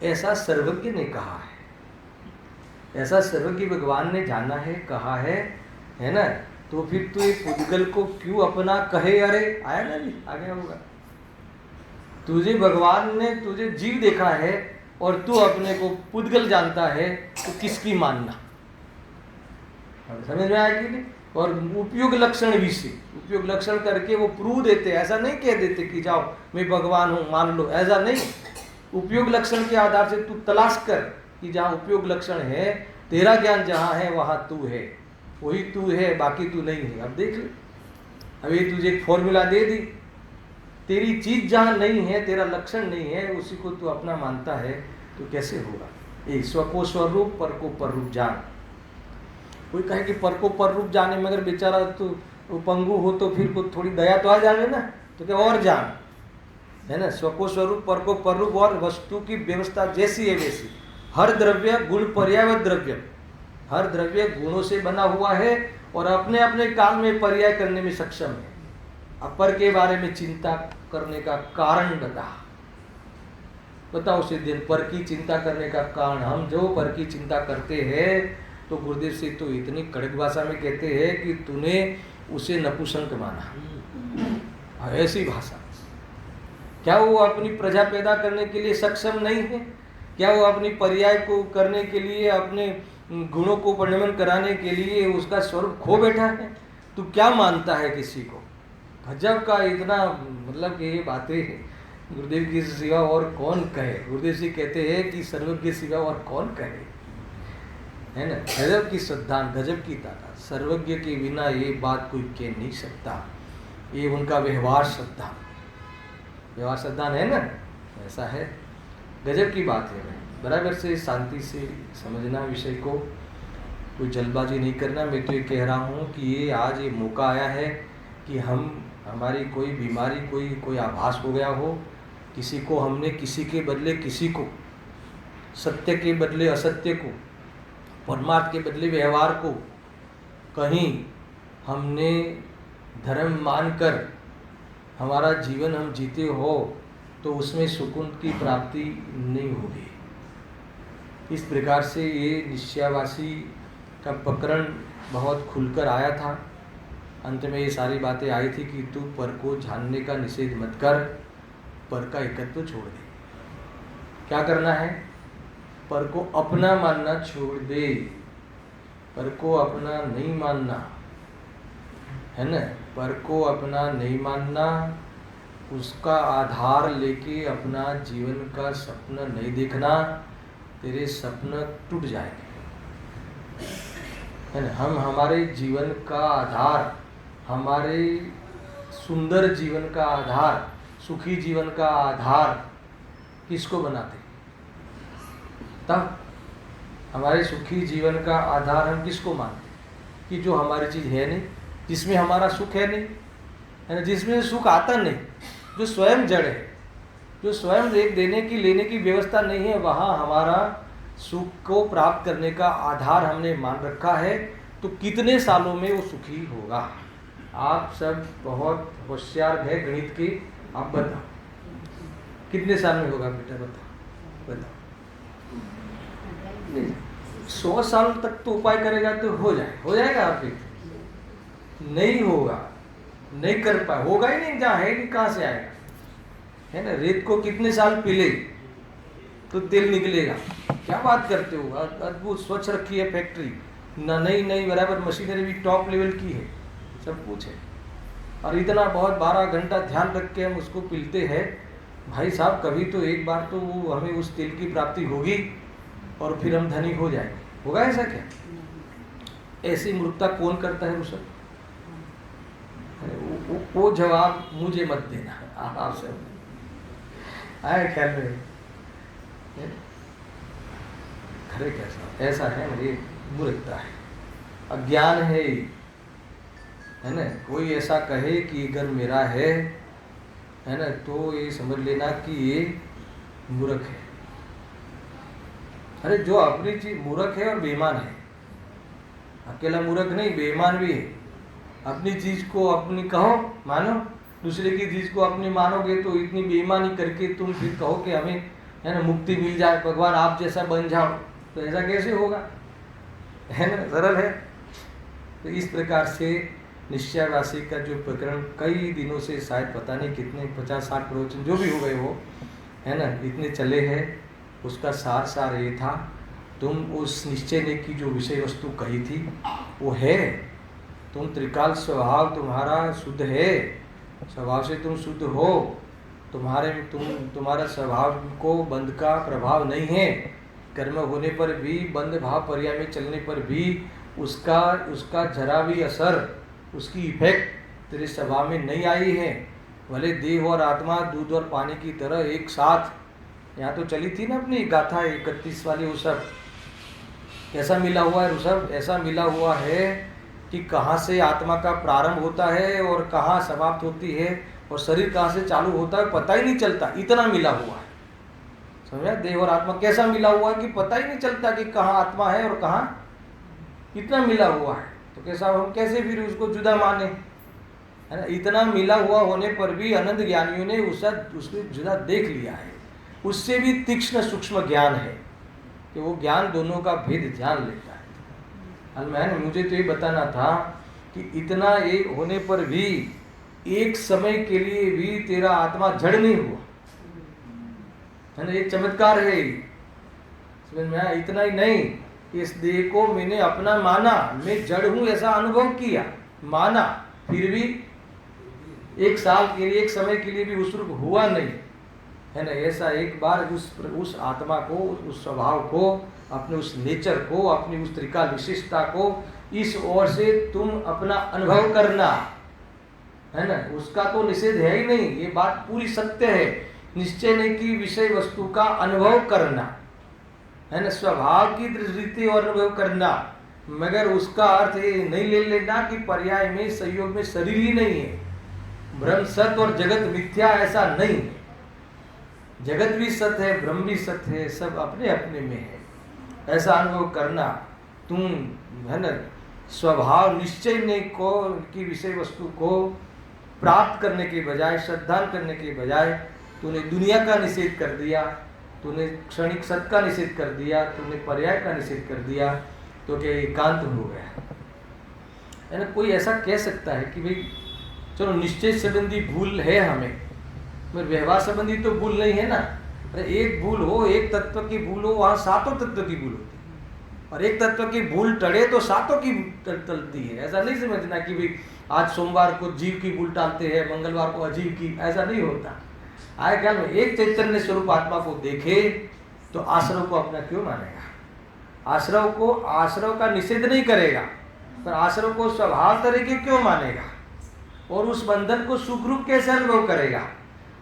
ऐसा सर्वज्ञ ने कहा है, ऐसा सर्वज्ञ भगवान ने जाना है, कहा है ना। तो फिर तू एक पुद्गल को क्यों अपना कहे, अरे आया ना, नहीं आ गया होगा। तुझे भगवान ने तुझे जीव देखा है और तू अपने को पुद्गल जानता है, तो किसकी मानना, समझ में आया कि नहीं। और उपयोग लक्षण विषय, उपयोग लक्षण करके वो प्रूव देते, ऐसा नहीं कह देते कि जाओ मैं भगवान हूँ मान लो, ऐसा नहीं। उपयोग लक्षण के आधार से तू तलाश कर कि जहाँ उपयोग लक्षण है, तेरा ज्ञान जहाँ है वहाँ तू है, वही तू है, बाकी तू नहीं है। अब देख ले, अभी तुझे एक फॉर्मूला दे दी, तेरी चीज जहाँ नहीं है, तेरा लक्षण नहीं है, उसी को तू अपना मानता है, तो कैसे होगा। ये स्व को स्वरूप, पर को पर रूप जान। कोई कहे कि पर को पर रूप जाने, मगर बेचारा तो पंगु हो तो फिर को थोड़ी दया तो आ जाए ना, तो क्या और जान, है ना। स्व को स्वरूप, पर को पर रूप, और वस्तु की व्यवस्था जैसी है वैसी। हर द्रव्य गुण पर्याय द्रव्य, हर द्रव्य गुणों से बना हुआ है और अपने अपने काल में पर्याय करने में सक्षम है। अपर के बारे में चिंता करने का कारण बताओ सिद्धिन, पर की चिंता करने का कारण। हम जो पर की चिंता करते हैं तो गुरुदेव से तो इतनी कड़क भाषा में कहते हैं कि तूने उसे नपुंसक माना, ऐसी भाषा। क्या वो अपनी प्रजा पैदा करने के लिए सक्षम नहीं है? क्या वो अपनी पर्याय को करने के लिए, अपने गुणों को परिणमन कराने के लिए उसका स्वरूप खो बैठा है? तू क्या मानता है किसी को? गजब का इतना, मतलब कि ये बातें गुरुदेव की सिवा और कौन कहे। गुरुदेव जी कहते हैं कि सर्वज्ञ सिवा और कौन कहे, है ना। गजब की श्रद्धान, गजब की ताकत। सर्वज्ञ के बिना ये बात कोई कह नहीं सकता। ये उनका व्यवहार श्रद्धा, व्यवहार श्रद्धान है ना, ऐसा है। गजब की बात है। बराबर से शांति से समझना विषय को, कोई जल्दबाजी नहीं करना। मैं तो ये कह रहा हूँ कि ये आज ये मौका आया है कि हमारी कोई बीमारी, कोई आभास हो गया हो, किसी को हमने किसी के बदले किसी को, सत्य के बदले असत्य को, परमार्थ के बदले व्यवहार को, कहीं हमने धर्म मानकर हमारा जीवन हम जीते हो तो उसमें सुकून की प्राप्ति नहीं होगी। इस प्रकार से ये निश्चयावासी का प्रकरण बहुत खुलकर आया था। अंत में ये सारी बातें आई थी कि तू पर को जानने का निषेध मत कर, पर का एकत्व छोड़ दे। क्या करना है? पर को अपना मानना छोड़ दे, पर को अपना नहीं मानना है ना। पर को अपना नहीं मानना, उसका आधार लेके अपना जीवन का सपना नहीं देखना, तेरे सपना टूट जाएंगे, है ना। हम हमारे जीवन का आधार, हमारे सुंदर जीवन का आधार, सुखी जीवन का आधार किसको बनाते? तब हमारे सुखी जीवन का आधार हम किसको मानते? कि जो हमारी चीज है नहीं, जिसमें हमारा सुख है नहीं, है ना, जिसमें सुख आता नहीं, जो स्वयं जड़ है, जो स्वयं एक देने की लेने की व्यवस्था नहीं है, वहाँ हमारा सुख को प्राप्त करने का आधार हमने मान रखा है। तो कितने सालों में वो सुखी होगा? आप सब बहुत होशियार है गणित के, आप बताओ कितने साल में होगा बेटा? बताओ 100 साल तक तो उपाय करेगा तो हो जाएगा आपके? नहीं होगा, नहीं कर पाए, होगा ही नहीं, जहाँ है नहीं कहाँ से आएगा, है ना। रेत को कितने साल पीले तो तेल निकलेगा? क्या बात करते हो? अद्भुत स्वच्छ रखी है फैक्ट्री, ना नई बराबर मशीनरी भी टॉप लेवल की है, सब कुछ है, और इतना बहुत 12 घंटा ध्यान रख के हम उसको पीलते हैं। भाई साहब, कभी तो एक बार तो वो हमें उस तेल की प्राप्ति होगी और फिर हम धनी हो जाएंगे। होगा ऐसा क्या? ऐसी मूर्खता कौन करता है ऋषभ? वो जवाब मुझे मत देना, आपसे आए ख्याल में। खरे कैसा ऐसा है ना, ये मूर्खता है, अज्ञान है ना। कोई ऐसा कहे कि अगर मेरा है ना, तो ये समझ लेना कि ये मूर्ख है। अरे जो अपनी चीज, मूर्ख है और बेईमान है, अकेला मूर्ख नहीं, बेईमान भी है। अपनी चीज को अपनी कहो मानो, दूसरे की चीज को अपनी मानोगे तो इतनी बेईमानी करके तुम फिर कहो कि हमें, है ना, मुक्ति मिल जाए, भगवान आप जैसा बन जाओ, तो ऐसा कैसे होगा? है ना, सरल है। तो इस प्रकार से निश्चयावासी का जो प्रकरण कई दिनों से, शायद पता नहीं कितने 50-60 प्रवचन जो भी हो गए वो, है ना, इतने चले हैं। उसका सार ये था, तुम उस निश्चय ने की जो विषय वस्तु कही थी वो है, तुम त्रिकाल स्वभाव तुम्हारा शुद्ध है, स्वभाव से तुम शुद्ध हो, तुम्हारा स्वभाव को बंध का प्रभाव नहीं है। कर्म होने पर भी, बंध भाव पर्याय में चलने पर भी उसका जरा भी असर, उसकी इफेक्ट तेरे स्वभाव में नहीं आई है। भले देह और आत्मा दूध और पानी की तरह एक साथ, यहाँ तो चली थी ना अपनी गाथा 31 वाली, वो सब कैसा मिला हुआ है ऋषभ? ऐसा मिला हुआ है कि कहाँ से आत्मा का प्रारंभ होता है और कहाँ समाप्त होती है, और शरीर कहाँ से चालू होता है पता ही नहीं चलता, इतना मिला हुआ है। समझा? देह और आत्मा कैसा मिला हुआ है कि पता ही नहीं चलता कि कहाँ आत्मा है और कहाँ, इतना मिला हुआ है। तो कैसा, हम कैसे फिर उसको जुदा माने, है ना। इतना मिला हुआ होने पर भी अनंत ज्ञानियों ने उसको जुदा देख लिया है। उससे भी तीक्ष्ण सूक्ष्म ज्ञान है कि वो ज्ञान दोनों का भेद जान लेता है। मैंने, मुझे तो ये बताना था कि इतना एक होने पर भी एक समय के लिए भी तेरा आत्मा जड़ नहीं हुआ, है ना। एक चमत्कार है, समझ में आया? इतना ही नहीं, इस देह को मैंने अपना माना, मैं जड़ हूं ऐसा अनुभव किया, माना, फिर भी एक साल के लिए, एक समय के लिए भी उसरूप हुआ नहीं, है ना। ऐसा एक बार उस आत्मा को, उस स्वभाव को, अपने उस नेचर को, अपनी उस त्रिकाल विशेषता को इस ओर से तुम अपना अनुभव करना, है ना। उसका तो निषेध है ही नहीं, ये बात पूरी सत्य है। निश्चय ने की विषय वस्तु का अनुभव करना, है ना, स्वभाव की रीति और अनुभव करना, मगर उसका अर्थ ये नहीं ले लेना कि पर्याय में, संयोग में शरीर ही नहीं है, ब्रह्म सत्य और जगत मिथ्या, ऐसा नहीं है। जगत भी सत्य है, ब्रह्म भी सत्य है, सब अपने अपने में है, ऐसा अनुभव करना तुम, है ना। स्वभाव निश्चय ने को की विषय वस्तु को प्राप्त करने के बजाय, श्रद्धा करने के बजाय तूने दुनिया का निषेध कर दिया, तूने क्षणिक सत का निषेध कर दिया, तूने पर्याय का निषेध कर दिया, तो क्या एकांत हो गया। है ना, कोई ऐसा कह सकता है कि भाई चलो निश्चय संबंधी भूल है हमें, मगर व्यवहार संबंधी तो भूल नहीं है ना। अरे एक भूल हो, एक तत्व की भूल हो, वहाँ सातों तत्व की भूल होती है, और एक तत्व की भूल टले तो सातों की टलती है। ऐसा नहीं समझना कि भाई आज सोमवार को जीव की भूल टालते हैं, मंगलवार को अजीव की, ऐसा नहीं होता। आए ख्याल में एक चैतन्य स्वरूप आत्मा को देखे तो आश्रव को अपना क्यों मानेगा, आश्रव का निषेध नहीं करेगा, पर आश्रव को स्वभाव तरीके क्यों मानेगा, और उस बंधन को सुख रूप कैसे अनुभव करेगा,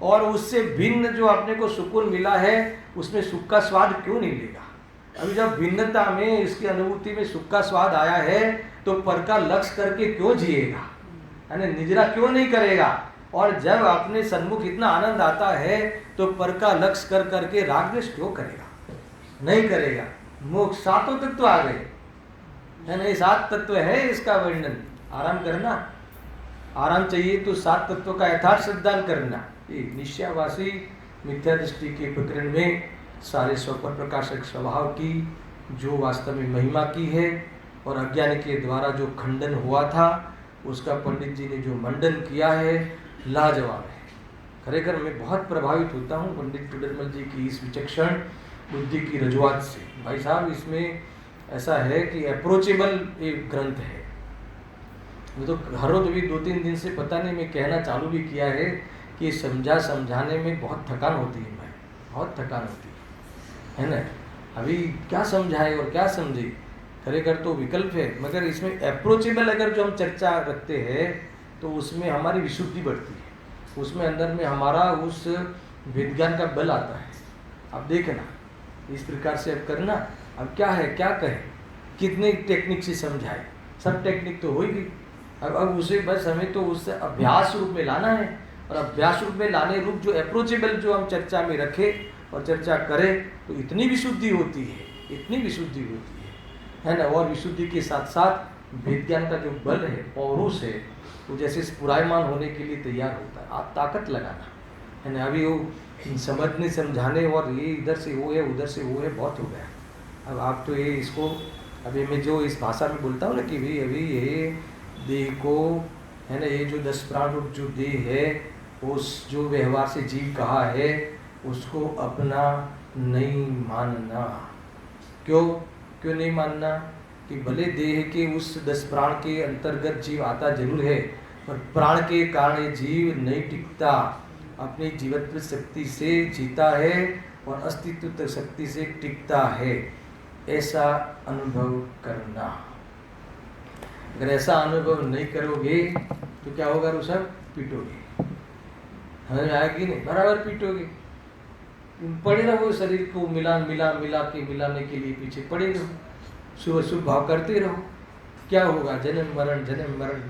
और उससे भिन्न जो अपने को सुकून मिला है उसमें सुख का स्वाद क्यों नहीं लेगा। अभी जब भिन्नता में इसकी अनुभूति में सुख का स्वाद आया है तो पर का लक्ष्य करके क्यों जिएगा, यानी निजरा क्यों नहीं करेगा। और जब अपने सन्मुख इतना आनंद आता है तो पर का लक्ष्य कर करके राग द्वेष क्यों करेगा, नहीं करेगा। मोक्ष सातों तत्व आ गए, है ना, 7 तत्व है इसका वर्णन। आराम करना, आराम चाहिए तो 7 तत्वों का यथार्थ श्रद्धान करना। निश्चयवासी मिथ्या दृष्टि के प्रकरण में सारे स्वपर प्रकाशक स्वभाव की जो वास्तव में महिमा की है और अज्ञान के द्वारा जो खंडन हुआ था उसका पंडित जी ने जो मंडन किया है लाजवाब है। खरेखर मैं बहुत प्रभावित होता हूँ पंडित टोडरमल जी की इस विचक्षण बुद्धि की रजुआत से। भाई साहब इसमें ऐसा है कि अप्रोचेबल एक ग्रंथ है। मैं तो हर रोज भी 2-3 दिन से पता नहीं मैं कहना चालू भी किया है कि समझाने में बहुत थकान होती है, भाई बहुत थकान होती है ना। अभी क्या समझाए और क्या समझे, खरेखर तो विकल्प है, मगर इसमें अप्रोचेबल अगर जो हम चर्चा रखते हैं तो उसमें हमारी विशुद्धि बढ़ती है, उसमें अंदर में हमारा उस विज्ञान का बल आता है। अब देखना इस प्रकार से अब करना, अब क्या है क्या कहे, कितने टेक्निक से समझाए, सब टेक्निक तो हो ही गई। अब उसे बस हमें तो उससे अभ्यास रूप में लाना है, और अभ्यास रूप में लाने रूप जो अप्रोचेबल जो हम चर्चा में रखें और चर्चा करें तो इतनी विशुद्धि होती है, इतनी विशुद्धि होती है ना। और विशुद्धि के साथ साथ विज्ञान का जो बल है, पौरुष है, वो जैसे पुरायमान होने के लिए तैयार होता है। आप ताकत लगाना है ना। अभी वो समझने समझाने और ये इधर से वो है उधर से वो है बहुत हो गया। अब आप तो ये इसको अभी मैं जो इस भाषा में बोलता हूँ ना कि भाई अभी ये देह को है ना, ये जो 10 प्राण रूप जो देह है उस जो व्यवहार से जीव कहा है उसको अपना नहीं मानना। क्यों नहीं मानना कि भले देह के उस 10 प्राण के अंतर्गत जीव आता जरूर है, पर प्राण के कारण ये जीव नहीं टिकता, अपनी जीवत्व शक्ति से जीता है और अस्तित्व शक्ति से टिकता है। ऐसा अनुभव करना। अगर ऐसा अनुभव नहीं करोगे तो क्या होगा ऋषभ, पीटोगे। हमें आएगी नहीं, बराबर पीटोगे। पड़े रहो शरीर को मिलाने के लिए पीछे पड़े रहो, शुभ शुभ भाव करते रहो। क्या होगा, जन्म मरण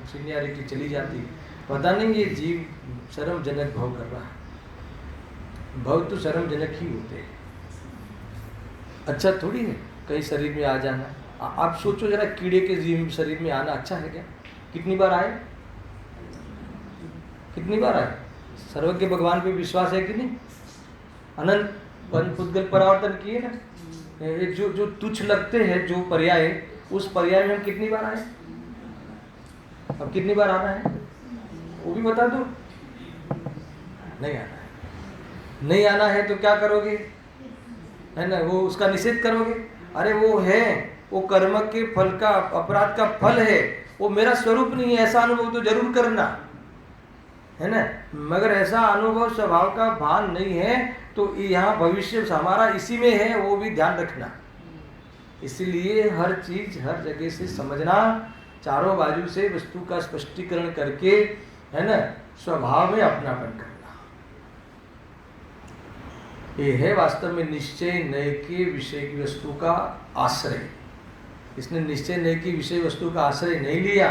सीनियरिटी चली जाती। पता नहीं ये जीव शर्मजनक भाव कर रहा है। भाव तो शर्मजनक ही होते हैं, अच्छा थोड़ी है कहीं शरीर में आ जाना। आप सोचो जरा, कीड़े के जीव शरीर में आना अच्छा है क्या? कितनी बार आए, कितनी बार आए? सर्वज्ञ भगवान पे विश्वास है कि नहीं? अनंत पुद्गल परावर्तन किए ना। जो तुच्छ लगते हैं जो पर्याय, उस पर्याय में हम कितनी बार आए, अब कितनी बार आना है वो भी बता दो। नहीं आना है, नहीं आना है तो क्या करोगे, है ना, वो उसका निषेध करोगे। अरे वो है, वो कर्म के फल का, अपराध का फल है, वो मेरा स्वरूप नहीं है, ऐसा अनुभव तो जरूर करना है ना। मगर ऐसा अनुभव स्वभाव का भान नहीं है तो यहाँ भविष्य हमारा इसी में है, वो भी ध्यान रखना। इसलिए हर चीज हर जगह से समझना, चारों बाजू से वस्तु का स्पष्टीकरण करके, है ना, स्वभाव में अपनापन करना। ये है वास्तव में निश्चय नय के विषय की वस्तु का आश्रय। इसने निश्चय नय की विषय वस्तु का आश्रय नहीं लिया,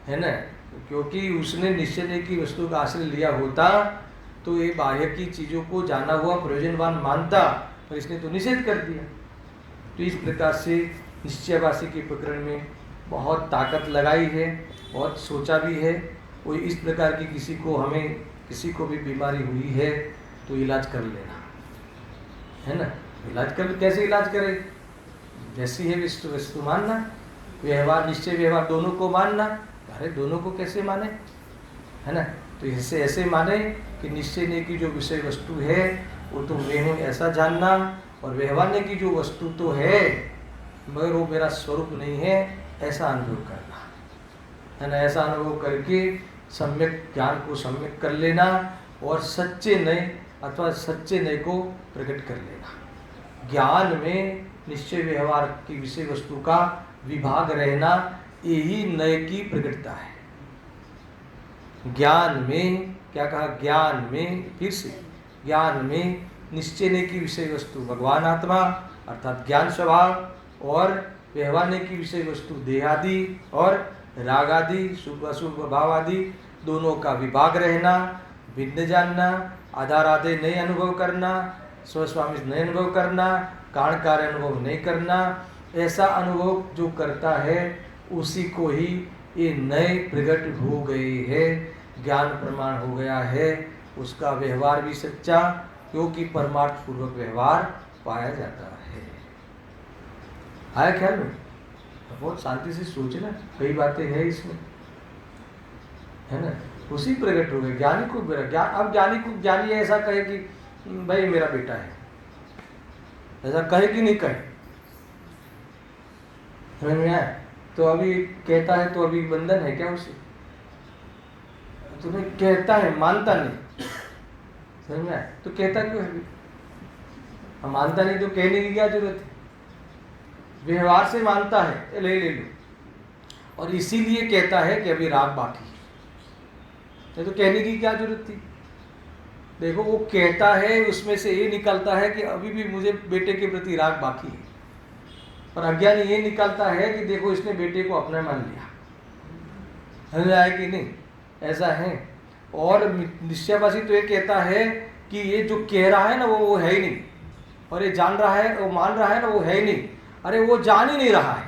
है ना, क्योंकि उसने निश्चय नय की वस्तु का आश्रय लिया होता तो ये बाह्य की चीजों को जाना हुआ प्रयोजनवान मानता, पर इसने तो निषेध कर दिया। तो इस प्रकार से निश्चयवासी के प्रकरण में बहुत ताकत लगाई है, बहुत सोचा भी है। कोई इस प्रकार की किसी को भी बीमारी हुई है तो इलाज कर लेना, है ना। इलाज कर, कैसे इलाज करें? जैसी है वस्तु वस्तु मानना, व्यवहार निश्चय व्यवहार दोनों को मानना। अरे दोनों को कैसे माने, है ना। तो इससे ऐसे माने कि निश्चय ने की जो विषय वस्तु है वो तो मैं हूँ ऐसा जानना, और व्यवहार ने की जो वस्तु तो है मगर वो मेरा स्वरूप नहीं है ऐसा अनुभव करना, है ना। ऐसा अनुभव करके सम्यक ज्ञान को सम्यक कर लेना और सच्चे नए अथवा सच्चे नए को प्रकट कर लेना। ज्ञान में निश्चय व्यवहार की विषय वस्तु का विभाग रहना यही नए की प्रकटता है। ज्ञान में क्या कहा? ज्ञान में, फिर से ज्ञान में निश्चय ने की विषय वस्तु भगवान आत्मा अर्थात ज्ञान स्वभाव और व्यवहार ने की विषय वस्तु देहादि और राग आदि शुभ अशुभ भाव आदि दोनों का विभाग रहना, भिन्न जानना, आधार आधे नए अनुभव करना, स्वस्वामी नए अनुभव करना, कारण कार्य अनुभव नहीं करना। ऐसा अनुभव जो करता है उसी को ही ये नए प्रकट हो गए हैं, ज्ञान प्रमाण हो गया है। उसका व्यवहार भी सच्चा, क्योंकि परमार्थ पूर्वक व्यवहार पाया जाता है। आया ख्याल में? बहुत शांति से सोचना, कई बातें हैं इसमें, है ना। उसी प्रकट हो गए ज्ञानी को ज्ञान। अब ज्ञानी को ज्ञानी ऐसा कहे कि भाई मेरा बेटा है, ऐसा कहे कि नहीं कहे? समझ में आया? तो अभी कहता है तो अभी बंधन है क्या उसे? तुम्हें कहता है, मानता नहीं, समझ में आया? तो कहता क्यों है? हम मानता नहीं तो कहने की क्या जरूरत है? व्यवहार से मानता है, ले लो, और इसीलिए कहता है कि अभी राग बाकी है, नहीं तो कहने की क्या जरूरत थी? देखो वो कहता है, उसमें से ये निकलता है कि अभी भी मुझे बेटे के प्रति राग बाकी है, और अज्ञानी ये निकलता है कि देखो इसने बेटे को अपना मान लिया। समझ आया कि नहीं? ऐसा है। और निश्चयवासी तो ये कहता है कि ये जो कह रहा है ना वो है ही नहीं, और ये जान रहा है, वो मान रहा है ना वो है ही नहीं। अरे वो जान ही नहीं रहा है,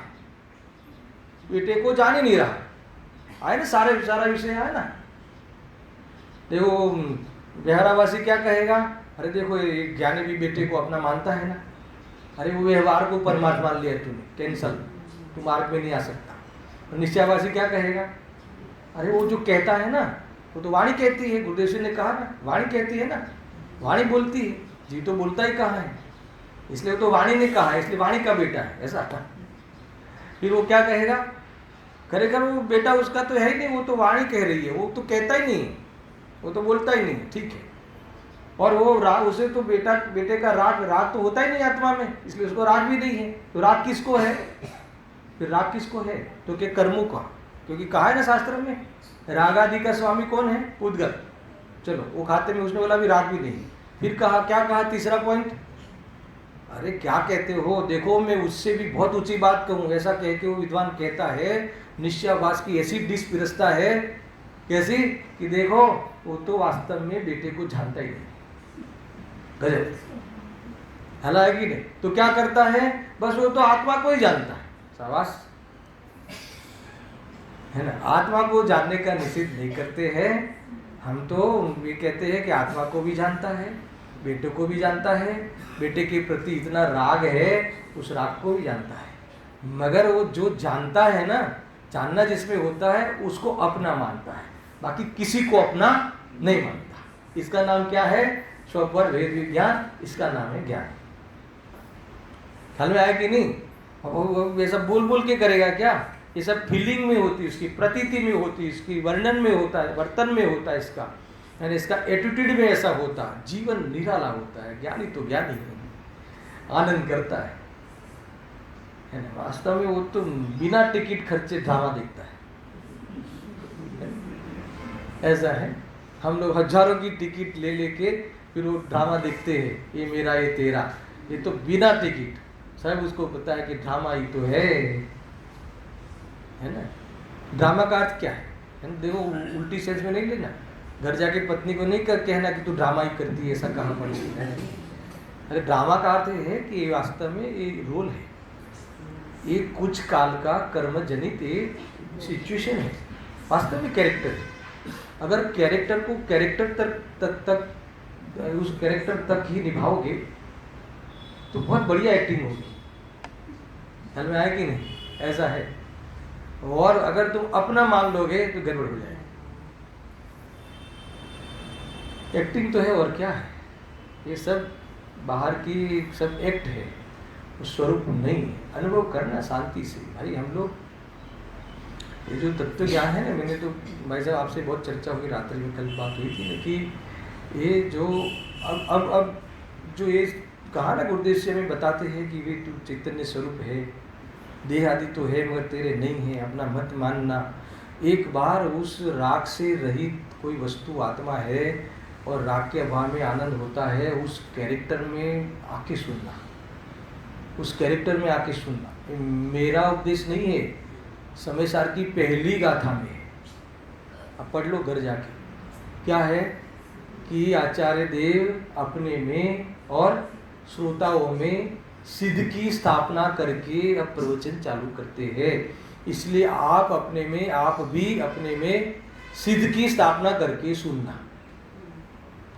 बेटे को जान ही नहीं रहा है ना। सारा विषय है ना। देखो बिहारावासी क्या कहेगा? अरे देखो ये ज्ञानी भी बेटे को अपना मानता है ना। अरे वो व्यवहार को परमार्थ मान लिया तूने, कैंसल, तू मार्ग में नहीं आ सकता। निश्चयवासी क्या कहेगा? अरे वो जो कहता है ना वो तो वाणी कहती है, गुरुदेव जी ने कहा ना वाणी कहती है ना, वाणी बोलती है, जी तो बोलता ही कहाँ है, इसलिए तो वाणी ने कहा है, इसलिए वाणी का बेटा है, ऐसा था। फिर वो क्या कहेगा? खरेखर वो बेटा उसका तो है ही नहीं, वो तो वाणी कह रही है, वो तो कहता ही नहीं, वो तो बोलता ही नहीं, ठीक है। और वो राग, उसे तो बेटे का राग तो होता ही नहीं आत्मा में, इसलिए उसको राग भी नहीं है। तो राग किसको है? फिर राग किसको है? तो क्या कर्मों का, क्योंकि कहा है ना शास्त्र में राग आदि का स्वामी कौन है? उद्गत। चलो वो खाते में उसने बोला भी राग भी नहीं। फिर कहा, क्या कहा तीसरा पॉइंट? अरे क्या कहते हो, देखो मैं उससे भी बहुत ऊंची बात कहूँ, ऐसा कह के वो विद्वान कहता है निश्चयाभास की ऐसी डिश पिरसता है, कैसी कि देखो वो तो वास्तव में बेटे को जानता ही नहीं। गजब हला है कि नहीं? तो क्या करता है? बस वो तो आत्मा को ही जानता है, शाबाश, है ना। आत्मा को जानने का निषेध नहीं करते हैं हम, तो ये कहते हैं कि आत्मा को भी जानता है, बेटे को भी जानता है, बेटे के प्रति इतना राग है उस राग को भी जानता है। मगर वो जो जानता है ना, जानना जिसमें होता है उसको अपना मानता है, बाकी किसी को अपना नहीं मानता। इसका नाम क्या है? स्वपर भेद विज्ञान, इसका नाम है ज्ञान। ख्याल में आया कि नहीं? वो ये सब बोल बोल के करेगा क्या? ये सब फीलिंग में होती है, उसकी प्रतीति में होती है, इसकी वर्णन में होता है, वर्तन में होता है, इसका यानी इसका एटीट्यूड में ऐसा होता है। जीवन निराला होता है। ज्ञानी तो ज्ञानी है, आनंद करता है ना। वास्तव में वो तो बिना टिकट खर्चे ड्रामा देखता है, ऐसा है। हम लोग हजारों की टिकट ले लेके फिर वो ड्रामा देखते हैं, ये मेरा ये तेरा, ये तो बिना टिकट। सब उसको पता है कि ड्रामा ही तो है ना। ड्रामा का अर्थ क्या है ना? देखो उल्टी सेंस में नहीं लेना। घर जाके पत्नी को नहीं कहना कि तू ड्रामा ही करती है, ऐसा कहाँ पड़ती है। अरे ड्रामा का अर्थ है कि ये वास्तव में ये रोल है, ये कुछ काल का कर्म जनित सिचुएशन है, वास्तव में कैरेक्टर है। अगर कैरेक्टर को कैरेक्टर तक उस कैरेक्टर तक ही निभाओगे तो बहुत बढ़िया एक्टिंग होगी। ख्याल में आया कि नहीं? ऐसा है। और अगर तुम अपना मान लोगे तो गड़बड़ हो जाएगी। एक्टिंग तो है और क्या है, ये सब बाहर की सब एक्ट है, उस स्वरूप नहीं है। अनुभव करना शांति से भाई। हम लोग ये जो तत्व ज्ञान है ना, मैंने तो भाई साहब आपसे बहुत चर्चा हुई, रात्रि में कल बात हुई थी ना कि ये जो अब जो ये कहा ना गुरुदेव से हमें बताते हैं कि वे तू चैतन्य स्वरूप है, देह आदि तो है मगर तेरे नहीं है, अपना मत मानना। एक बार उस राग से रहित कोई वस्तु आत्मा है और राग के अभाव में आनंद होता है, उस कैरेक्टर में आके सुनना, उस कैरेक्टर में आके सुनना। मेरा उपदेश नहीं है, समय सार की पहली गाथा में है, अब पढ़ लो घर जाके। क्या है कि आचार्य देव अपने में और श्रोताओं में सिद्ध की स्थापना करके अब प्रवचन चालू करते हैं। इसलिए आप अपने में, आप भी अपने में सिद्ध की स्थापना करके सुनना,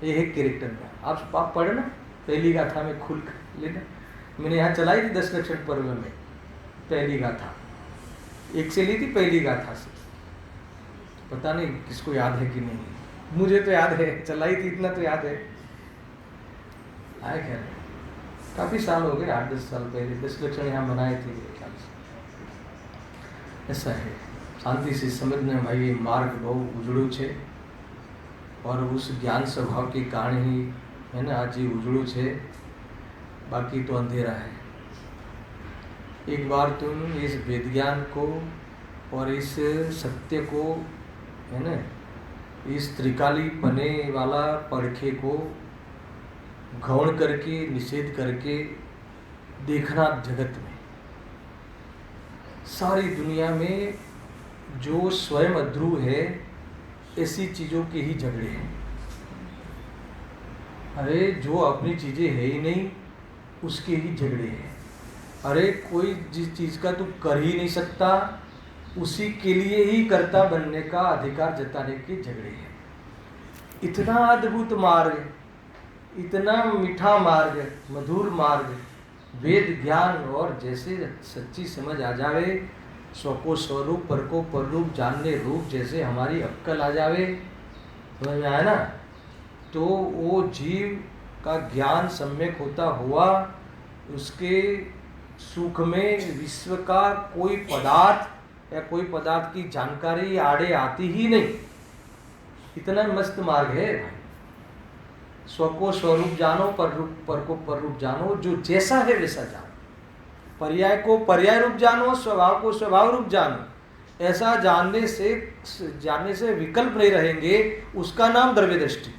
ये है कैरेक्टर में। आप पढ़ना पहली गाथा में खुल कर लेना। मैंने यहाँ चलाई थी 10 लक्षण पर्व में पहली गाथा, एक से ली थी पहली गाथा से। पता नहीं किसको याद है कि नहीं, मुझे तो याद है, चलाई थी, इतना तो याद है। आए खैर काफ़ी साल हो गए, 8-10 साल पहले 10 लक्षण यहाँ बनाए थे मेरे ख्याल से। ऐसा है, शांति से समझना भाई। ये मार्ग बहुत उजड़ू है और उस ज्ञान स्वभाव के कारण ही है ना आज ये उजड़ू है, बाकी तो अंधेरा है। एक बार तुम इस वेद ज्ञान को और इस सत्य को है ना, इस त्रिकाली पने वाला परखे को गौण करके निषेध करके देखना। जगत में सारी दुनिया में जो स्वयं अध्रुव है ऐसी चीज़ों के ही झगड़े हैं। अरे जो अपनी चीज़ें है ही नहीं उसके ही झगड़े हैं। अरे कोई जिस चीज़ का तू कर ही नहीं सकता उसी के लिए ही कर्ता बनने का अधिकार जताने के झगड़े हैं। इतना अद्भुत मार्ग, इतना मीठा मार्ग, मधुर मार्ग, वेद ज्ञान और जैसे सच्ची समझ आ जावे, स्व को स्वरूप, पर को पररूप जानने रूप, जैसे हमारी अक्कल आ जावे, समझ में आया ना, तो वो जीव का ज्ञान सम्यक होता हुआ उसके सुख में विश्व का कोई पदार्थ या कोई पदार्थ की जानकारी आड़े आती ही नहीं। इतना मस्त मार्ग है भाई। स्व को स्वरूप जानो, पर को पर रूप जानो, जो जैसा है वैसा जानो, पर्याय को पर्याय रूप जानो, स्वभाव को स्वभाव रूप जानो। ऐसा जानने से विकल्प नहीं रहेंगे, उसका नाम द्रव्य दृष्टि,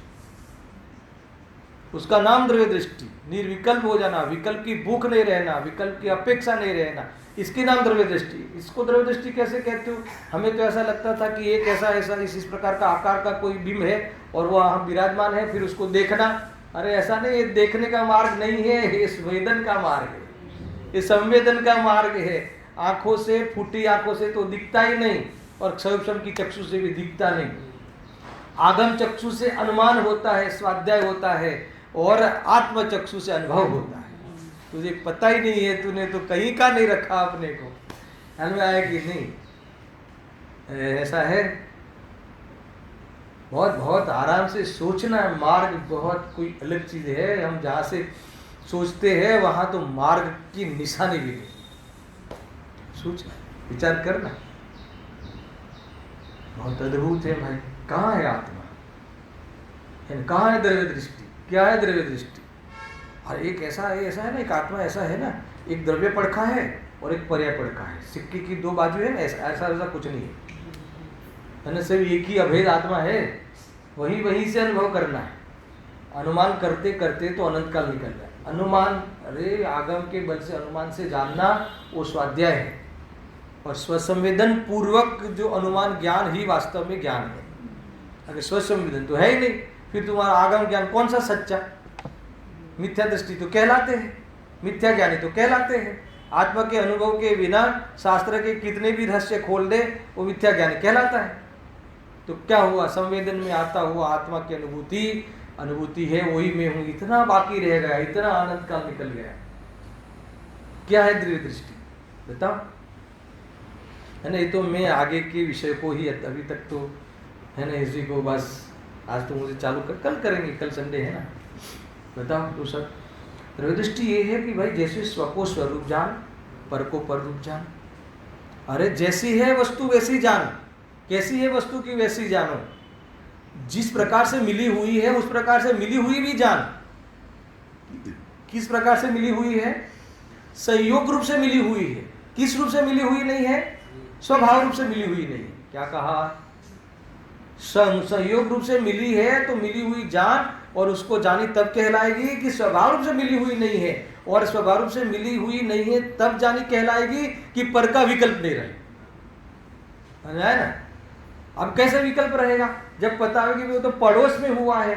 उसका नाम द्रव्य दृष्टि। निर्विकल्प हो जाना, विकल्प की भूख नहीं रहना, विकल्प की अपेक्षा नहीं रहना, इसकी नाम द्रव्य दृष्टि। इसको द्रव्य दृष्टि कैसे कहते हो? हमें तो ऐसा लगता था कि एक ऐसा इस प्रकार का आकार का कोई बिंब है और वो हम विराजमान है, फिर उसको देखना। अरे ऐसा नहीं, ये देखने का मार्ग नहीं है, ये संवेदन का मार्ग है, ये संवेदन का मार्ग है। आंखों से, फूटी आंखों से तो दिखता ही नहीं, और क्षौक्षम की चक्षु से भी दिखता नहीं। आगम चक्षु से अनुमान होता है, स्वाध्याय होता है, और आत्म चक्षु से अनुभव होता है। तुझे पता ही नहीं है, तूने तो कहीं का नहीं रखा अपने को। ख्याल में आया कि नहीं? ऐसा है। बहुत बहुत आराम से सोचना है। मार्ग बहुत कोई अलग चीज है। हम जहाँ से सोचते हैं वहाँ तो मार्ग की निशानी भी नहीं। सोचना, विचार करना। बहुत अद्भुत है भाई। कहाँ है आत्मा? कहाँ है द्रव्य दृष्टि? क्या है द्रव्य दृष्टि? और एक ऐसा है ना, एक आत्मा ऐसा है ना, एक द्रव्य पड़खा है और एक पर्याय पड़खा है। सिक्के की दो बाजू है ना, ऐसा कुछ नहीं है ना, सिर्फ एक ही अभेद आत्मा है। वहीं से अनुभव करना है। अनुमान करते करते तो अनंत काल निकल जाए। अनुमान, अरे आगम के बल से अनुमान से जानना वो स्वाध्याय है, और स्वसंवेदन पूर्वक जो अनुमान ज्ञान ही वास्तव में ज्ञान है। अगर स्वसंवेदन तो है ही नहीं, फिर तुम्हारा आगम ज्ञान कौन सा सच्चा? मिथ्या दृष्टि तो कहलाते हैं, मिथ्या ज्ञानी तो कहलाते हैं। आत्मा के अनुभव के बिना शास्त्र के कितने भी रहस्य खोल दे, वो मिथ्या ज्ञानी कहलाता है। तो क्या हुआ? संवेदन में आता हुआ आत्मा की अनुभूति अनुभूति है वही मैं हूँ, इतना बाकी रह गया, इतना आनंद काल निकल गया। क्या है द्रव्य दृष्टि बताओ? है ना, ये तो मैं आगे के विषय को ही अभी तक तो है ना इसी को बस आज तो मुझे चालू कल करेंगे, कल संडे है ना। बताओ तो सब द्रव्य दृष्टि ये है कि भाई जैसे स्व को स्वरूप जान, पर को पर रूप जान। अरे जैसी है वस्तु वैसी जान, कैसी है वस्तु की वैसी जानो, जिस प्रकार से मिली हुई है उस प्रकार से मिली हुई भी जान। किस प्रकार से मिली हुई है? संयोग रूप से मिली हुई है। किस रूप से मिली हुई नहीं है? स्वभाव रूप से मिली हुई नहीं है। क्या कहा? संयोग रूप से मिली है तो मिली हुई जान, और उसको जानी तब कहलाएगी कि स्वभाव रूप से मिली हुई नहीं है, और स्वभाव रूप से मिली हुई नहीं है तब जानी कहलाएगी कि पर का विकल्प नहीं रहे। है ना? अब कैसे विकल्प रहेगा? जब पता है कि वो तो पड़ोस में हुआ है,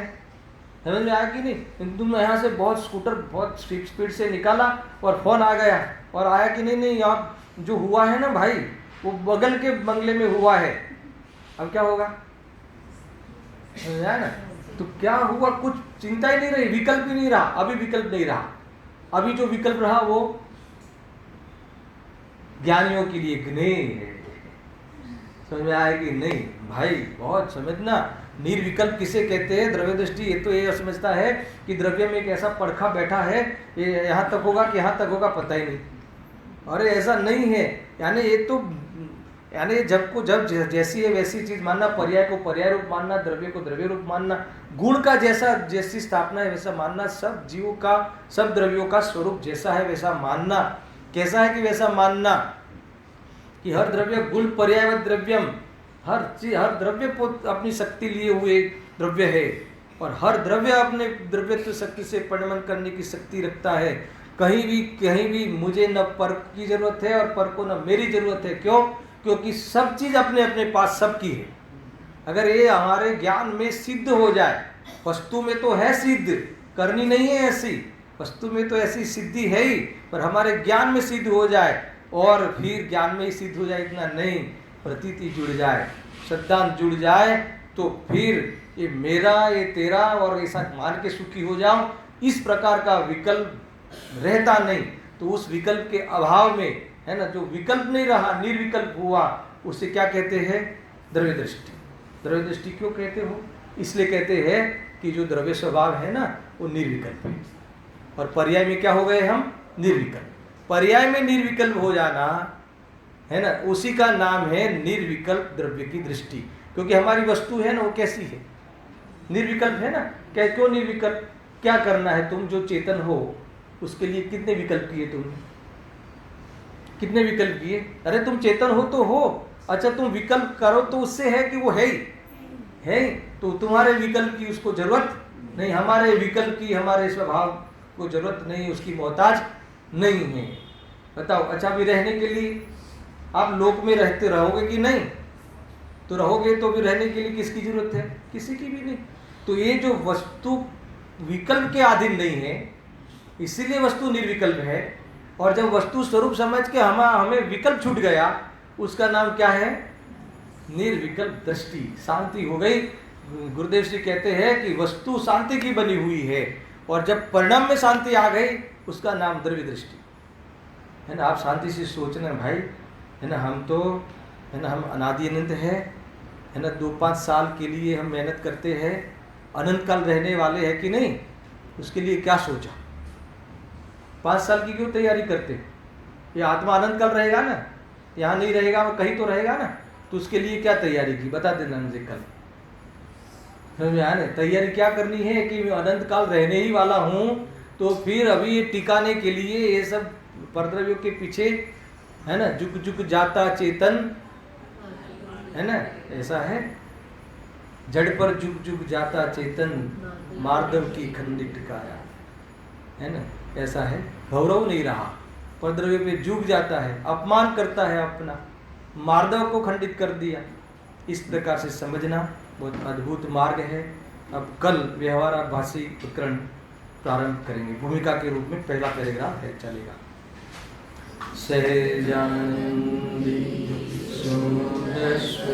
समझ में आया कि नहीं? तुम यहाँ से बहुत स्कूटर बहुत स्पीड से निकाला और फोन आ गया, और आया कि नहीं आप जो हुआ है ना भाई वो बगल के बंगले में हुआ है। अब क्या होगा? समझ आया ना? तो क्या हुआ? कुछ चिंता ही नहीं रही, विकल्प ही नहीं रहा। अभी विकल्प नहीं रहा, अभी जो विकल्प रहा वो ज्ञानियों के लिए ज्ञेय है। समझ में आया कि नहीं भाई? बहुत समझना, निर्विकल्प किसे कहते हैं? द्रव्य दृष्टि ये तो ये समझता है कि द्रव्य में एक ऐसा पड़खा बैठा है, ये यहाँ तक होगा कि यहाँ तक होगा पता ही नहीं। अरे ऐसा नहीं है, यानी ये तो यानी जब जैसी है वैसी चीज मानना, पर्याय को पर्याय रूप मानना, द्रव्य को द्रव्य रूप मानना, गुण का जैसी स्थापना है वैसा मानना, सब जीवों का सब द्रव्यों का स्वरूप जैसा है वैसा मानना। कैसा है कि वैसा मानना कि हर द्रव्य गुण पर्याय द्रव्यम, हर द्रव्य अपनी शक्ति लिए हुए द्रव्य है, और हर द्रव्य अपने द्रव्यत्व शक्ति से परिणमन करने की शक्ति रखता है। कहीं भी मुझे न पर की जरूरत है और पर को न मेरी जरूरत है। क्यों? क्योंकि सब चीज अपने अपने पास सबकी है। अगर ये हमारे ज्ञान में सिद्ध हो जाए, वस्तु में तो है सिद्ध, करनी नहीं है ऐसी, वस्तु में तो ऐसी सिद्धि है ही, पर हमारे ज्ञान में सिद्ध हो जाए, और फिर ज्ञान में ही सिद्ध हो जाए इतना नहीं, प्रतीति जुड़ जाए, सिद्धांत जुड़ जाए, तो फिर ये मेरा ये तेरा और ऐसा मान के सुखी हो जाओ, इस प्रकार का विकल्प रहता नहीं। तो उस विकल्प के अभाव में है ना, जो विकल्प नहीं रहा, निर्विकल्प हुआ, उसे क्या कहते हैं? द्रव्य दृष्टि। द्रव्य दृष्टि क्यों कहते हो? इसलिए कहते हैं कि जो द्रव्य स्वभाव है ना वो निर्विकल्प है, और पर्याय में क्या हो गए हम? निर्विकल्प। पर्याय में निर्विकल्प हो जाना है ना, उसी का नाम है निर्विकल्प द्रव्य की दृष्टि। क्योंकि हमारी वस्तु है ना वो कैसी है? निर्विकल्प है ना। क्या क्यों निर्विकल्प? क्या करना है? तुम जो चेतन हो उसके लिए कितने विकल्प किए तुमने? कितने विकल्प किए? अरे तुम चेतन हो तो हो, अच्छा तुम विकल्प करो तो उससे है कि वो है ही, तो तुम्हारे विकल्प की उसको जरूरत नहीं, हमारे विकल्प की हमारे स्वभाव को जरूरत नहीं, उसकी मोहताज नहीं है। बताओ, अच्छा भी रहने के लिए आप लोक में रहते रहोगे कि नहीं? तो रहोगे तो भी रहने के लिए किसकी जरूरत है? किसी की भी नहीं। तो ये जो वस्तु विकल्प के अधीन नहीं है, इसीलिए वस्तु निर्विकल्प है। और जब वस्तु स्वरूप समझ के हमें विकल्प छूट गया, उसका नाम क्या है? निर्विकल्प दृष्टि। शांति हो गई। गुरुदेव जी कहते हैं कि वस्तु शांति की बनी हुई है, और जब परिणाम में शांति आ गई उसका नाम द्रव्य दृष्टि है ना। आप शांति से सोचना भाई, है ना, हम तो है ना, हम अनादि अनंत है ना, 2-5 साल के लिए हम मेहनत करते हैं, अनंत काल रहने वाले हैं कि नहीं, उसके लिए क्या सोचा? 5 साल की क्यों तैयारी करते? ये आत्मा अनंत काल रहेगा ना, यहाँ नहीं रहेगा, वो कहीं तो रहेगा ना, तो उसके लिए क्या तैयारी की? बता देना मुझे कल। समझ में आया ना? तैयारी क्या करनी है कि मैं अनंत काल रहने ही वाला हूँ, तो फिर अभी ये टिकाने के लिए ये सब परद्रव्यों के पीछे है ना, झुक झुक जाता चेतन है ना, ऐसा है, जड़ पर झुक झुक जाता चेतन, मार्दव की खंडित काया, है ना, ऐसा है। गौरव नहीं रहा, परद्रव्य पे झुक जाता है, अपमान करता है अपना, मार्दव को खंडित कर दिया। इस प्रकार से समझना बहुत अद्भुत मार्ग है। अब कल व्यवहाराभासी प्रकरण प्रारंभ करेंगे। भूमिका के रूप में पहला पैराग्राफ है, चलेगा। सहजानंदी सुरस्व